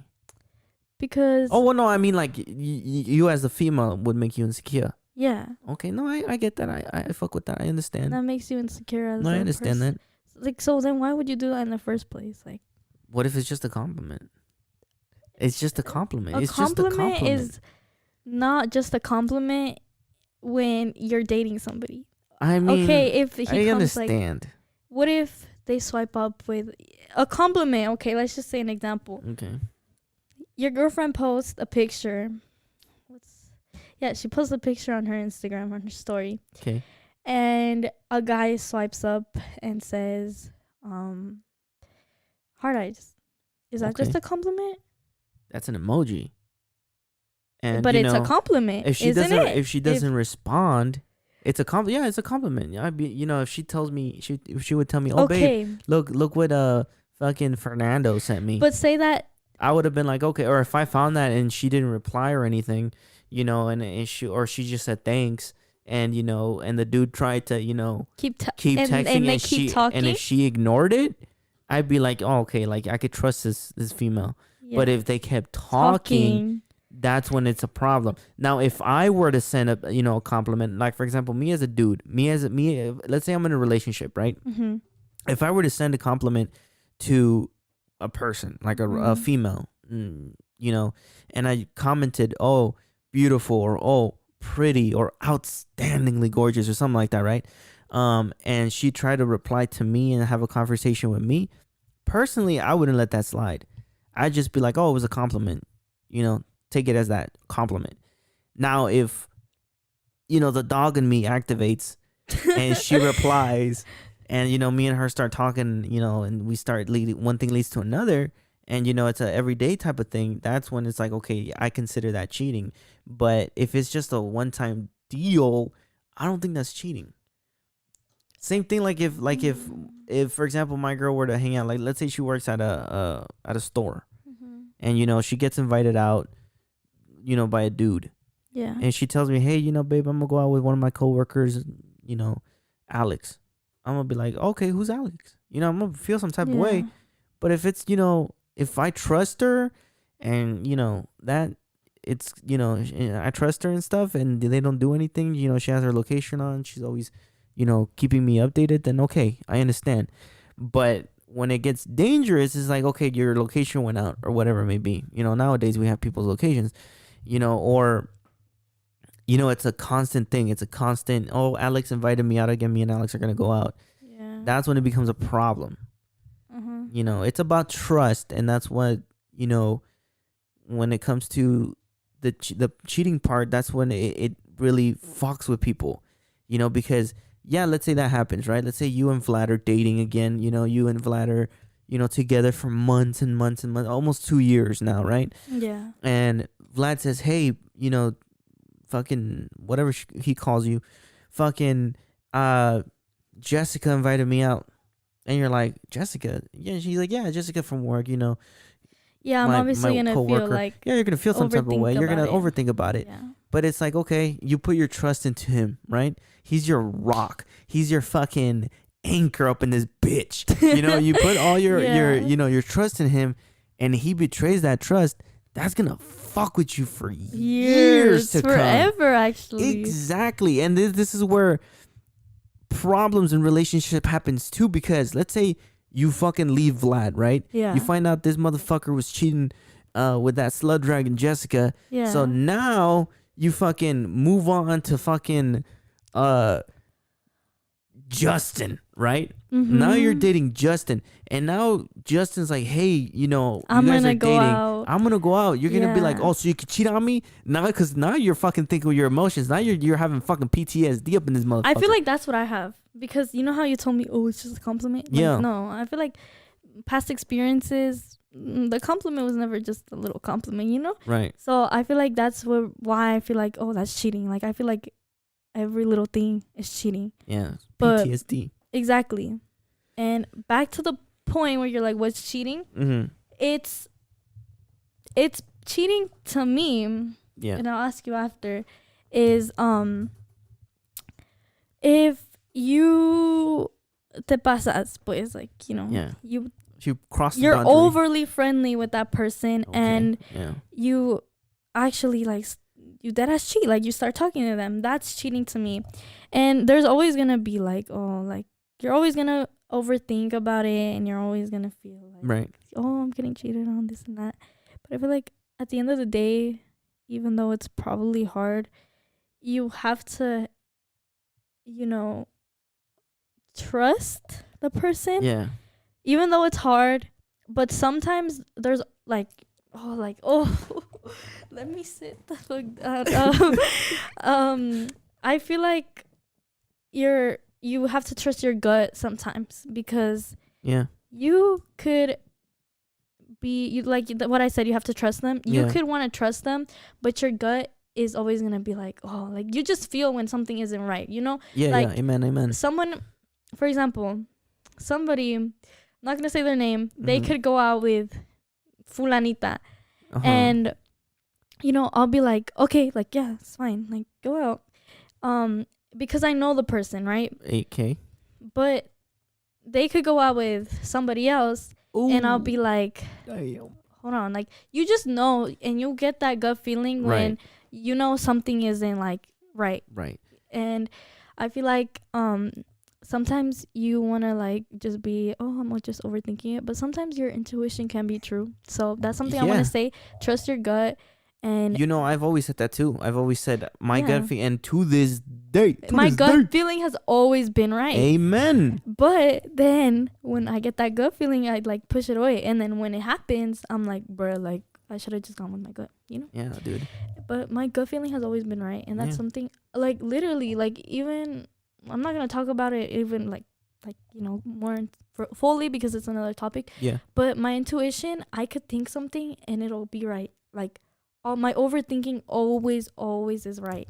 Because. Oh, well, no, I mean, like, you as a female would make you insecure. Yeah. Okay, no, I get that. I fuck with that. I understand. That makes you insecure as I understand that. Like, so then why would you do that in the first place? Like, what if it's just a compliment? It's just a compliment. It's just a compliment. Is not just a compliment when you're dating somebody. I mean, okay, if he I understand. Like, what if they swipe up with a compliment. Okay, let's just say an example. Okay. Your girlfriend posts a picture. She posts a picture on her Instagram, on her story. Okay. And a guy swipes up and says, hard eyes. Is that just a compliment? That's an emoji. And but it's a compliment, if she isn't doesn't, it? if she doesn't respond, it's a compliment. Yeah, it's a compliment. I'd be, if she tells me, if she would tell me, oh babe, look what fucking Fernando sent me. But say that. I would have been like, okay. Or if I found that and she didn't reply or anything, and she just said thanks, and and the dude tried to keep texting and they keep talking, and if she ignored it, I'd be like, oh, okay, like I could trust this female. Yeah. But if they kept talking, that's when it's a problem. Now, if I were to send a compliment, like for example, me as a dude, let's say I'm in a relationship, right? Mm-hmm. If I were to send a compliment to a person, like a female, and I commented, oh, beautiful, or oh, pretty, or outstandingly gorgeous, or something like that, right? And she tried to reply to me and have a conversation with me. Personally, I wouldn't let that slide. I'd just be like, oh, it was a compliment, take it as that compliment. Now, if the dog in me activates and she replies, and me and her start talking, and we start one thing leads to another, and it's a everyday type of thing, that's when it's like, okay, I consider that cheating. But if it's just a one-time deal, I don't think that's cheating. Same thing, like if for example my girl were to hang out, like let's say she works at a store, and she gets invited out, by a dude. Yeah. And she tells me, hey, babe, I'm gonna go out with one of my coworkers, Alex. I'm gonna be like, okay, who's Alex? I'm gonna feel some type of way. But if it's, if I trust her, and that it's, I trust her and stuff, and they don't do anything, she has her location on, she's always, keeping me updated, then okay, I understand. But when it gets dangerous, it's like, okay, your location went out or whatever it may be. Nowadays we have people's locations, or it's a constant thing. It's a constant, oh, Alex invited me out again, me and Alex are gonna go out. Yeah. That's when it becomes a problem. It's about trust, and that's what, when it comes to the cheating part, that's when it really fucks with people, because yeah, let's say that happens, right? Let's say you and Vlad are dating again, you and Vlad are, together for months and months and months, almost 2 years now, right? Yeah. And Vlad says, hey, fucking whatever he calls you, fucking Jessica invited me out. And you're like, Jessica? Yeah. She's like, yeah, Jessica from work, Yeah, I'm obviously going to feel like, yeah, you're going to feel some type of way. You're going to overthink about it. Yeah. But it's like, okay, you put your trust into him, right? He's your rock. He's your fucking anchor up in this bitch. You put all your trust in him, and he betrays that trust. That's going to fuck with you for years to forever, come. actually. Exactly. And this is where problems in relationship happens too, because let's say you fucking leave Vlad, right? Yeah. You find out this motherfucker was cheating with that slut dragon Jessica. Yeah. So now you fucking move on to fucking Justin, right? Mm-hmm. Now you're dating Justin, and now Justin's like, hey, I'm you guys gonna are go dating. out. I'm gonna go out. You're gonna be like, oh, so you could cheat on me now? Because now you're fucking thinking with your emotions. Now you're having fucking PTSD up in this motherfucker. I feel like that's what I have, because you know how you told me, oh, it's just a compliment. Like, yeah. No, I feel like past experiences, the compliment was never just a little compliment, Right. So I feel like that's why I feel like, oh, that's cheating. Like I feel like every little thing is cheating. Yeah. But PTSD. Exactly. And back to the point where you're like, what's cheating? Mm-hmm. It's cheating to me. Yeah. And I'll ask you after. Is if you te pasas, pues, like, Yeah. you cross the you're boundary. overly friendly with that person, Okay. and yeah. you actually like you deadass cheat, like you start talking to them. That's cheating to me. And there's always gonna be like, oh, like you're always gonna overthink about it, and you're always gonna feel like, right, oh, I'm getting cheated on, this and that. But I feel like at the end of the day, even though it's probably hard, you have to, trust the person, Yeah. even though it's hard. But sometimes there's like, let me sit the fuck down. I feel like you have to trust your gut sometimes, because Yeah. you could be what I said, you have to trust them. You Yeah. could want to trust them, but your gut is always gonna be like, oh, like you just feel when something isn't right, you know? Yeah. Like, Yeah. Amen. someone, for example, somebody, I'm not gonna say their name, they Mhm. could go out with fulanita, Uh-huh. and I'll be like, okay, like, yeah, it's fine, like, go out, because I know the person, right? 8K. But they could go out with somebody else, and I'll be like, Damn. hold on, like, you just know, and you get that gut feeling when something isn't like right. Right. And I feel like sometimes you want to like just be, I'm just overthinking it, but sometimes your intuition can be true. So that's something I want Yeah. to say. Trust your gut. And I've always said that too. I've always said my gut Yeah. feeling, and to this day, my gut feeling has always been right. Amen. But then when I get that gut feeling, I like push it away. And then when it happens, I'm like, bruh, like, I should have just gone with my gut, Yeah, dude. But my gut feeling has always been right. And that's Yeah. something, like, literally, like, even, I'm not going to talk about it even, like more fully, because it's another topic. Yeah. But my intuition, I could think something and it'll be right. Like, all my overthinking always is right.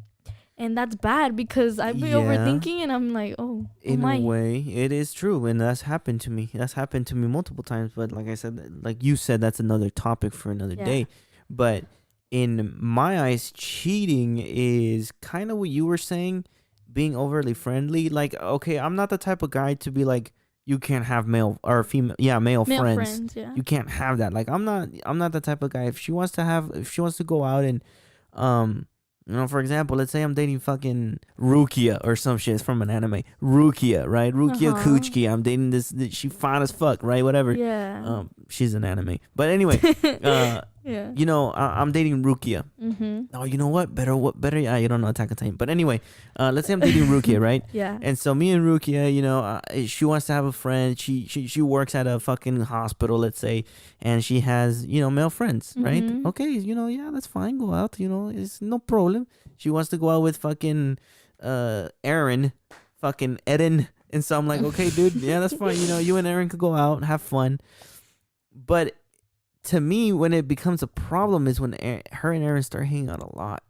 And that's bad, because I've been overthinking, and I'm like, in a way, it is true, and that's happened to me. That's happened to me multiple times. But like I said, like you said, that's another topic for another day. But in my eyes, cheating is kind of what you were saying, being overly friendly. Like, okay, I'm not the type of guy to be like, you can't have male or female, male friends. Yeah. You can't have that. Like, I'm not the type of guy. If she wants to go out and for example, let's say I'm dating fucking Rukia or some shit. It's from an anime. Rukia, right? Rukia Kuchiki. I'm dating this. She fine as fuck, right? Whatever. Yeah. She's an anime. But anyway, Yeah. I'm dating Rukia. Mm-hmm. Oh, you know what? Better. Yeah, you don't know Attack on Titan. But anyway, let's say I'm dating Rukia, right? Yeah. And so me and Rukia, she wants to have a friend. She works at a fucking hospital, let's say, and she has, male friends, right? Mhm. Okay, yeah, that's fine. Go out, it's no problem. She wants to go out with fucking Aaron, fucking Eden. And so I'm like, okay, dude, yeah, that's fine. You and Aaron could go out and have fun. But to me, when it becomes a problem is when her and Aaron start hanging out a lot.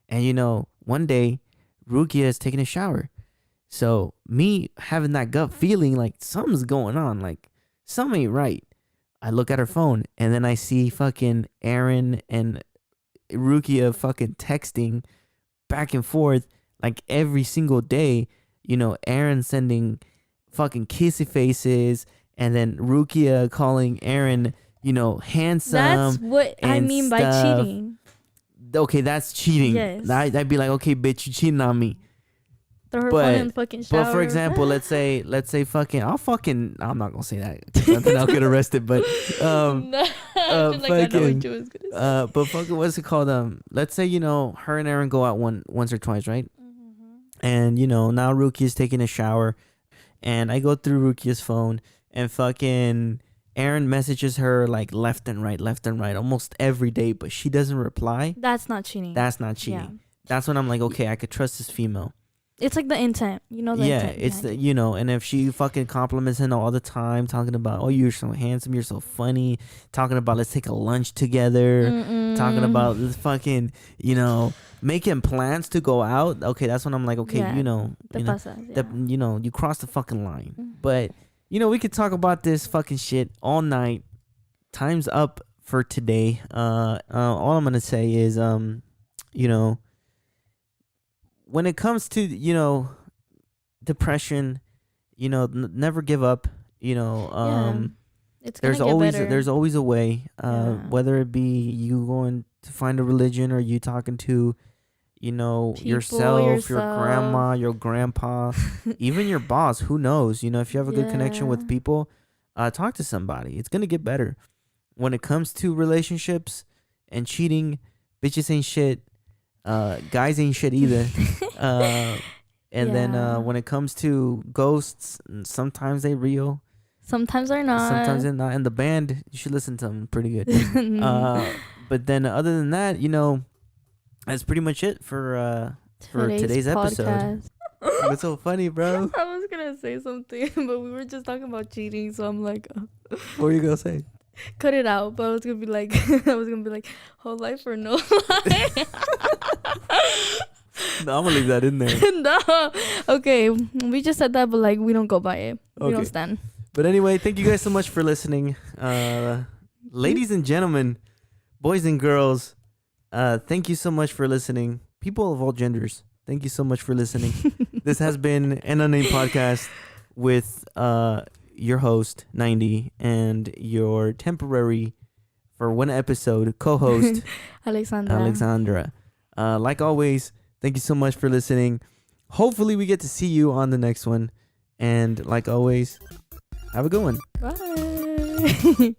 And, one day, Rukia is taking a shower. So me having that gut feeling like something's going on, like something ain't right. I look at her phone and then I see fucking Aaron and Rukia fucking texting back and forth like every single day. Aaron sending fucking kissy faces, and then Rukia calling Aaron, handsome. That's what I and mean by stuff. cheating. Okay, that's cheating. Yes. I'd be like, okay, bitch, you cheating on me. Throw her phone in the fucking shower. But for example, let's say fucking, I'm not gonna say that, 'cause then I'll get arrested. But No, I feel like I know what you was gonna say. but fucking, what's it called? Let's say her and Aaron go out once or twice, right? Mm-hmm. And now Rukia's taking a shower, and I go through Rukia's phone, and fucking Aaron messages her like left and right, almost every day, but she doesn't reply. That's not cheating. That's not cheating. Yeah. That's when I'm like, okay, I could trust this female. It's like the intent, the intent it's behind it. and if she fucking compliments him all the time, talking about, oh, you're so handsome, you're so funny, talking about, let's take a lunch together, talking about, let's fucking, making plans to go out. Okay, that's when I'm like, okay, you crossed the fucking line. Mm-hmm. But we could talk about this fucking shit all night. Time's up for today. All I'm gonna say is, when it comes to depression, never give up. It's there's gonna always get better. there's always a way. Yeah. Whether it be you going to find a religion, or you talking to, yourself, your grandma, your grandpa, even your boss. Who knows? If you have a good connection with people, talk to somebody. It's gonna get better. When it comes to relationships and cheating, bitches ain't shit. Guys ain't shit either. And then Yeah. when it comes to ghosts, sometimes they real, Sometimes they're not. sometimes they're not. And the band, you should listen to them, pretty good. But then other than that, that's pretty much it for today's episode. podcast. What's so funny, bro? I was gonna say something, but we were just talking about cheating, so I'm like, What were you gonna say? cut it out. But I was gonna be like, whole life or no life. No, I'm gonna leave that in there. No. Okay, we just said that, but like we don't go by it. We don't Okay. stand. But anyway, thank you guys so much for listening. Ladies and gentlemen, boys and girls, thank you so much for listening. People of all genders, thank you so much for listening. This has been an Unnamed podcast with your host, 90, and your temporary, for one episode, co-host, Alexandra. Like always, thank you so much for listening. Hopefully we get to see you on the next one. And like always, have a good one. Bye.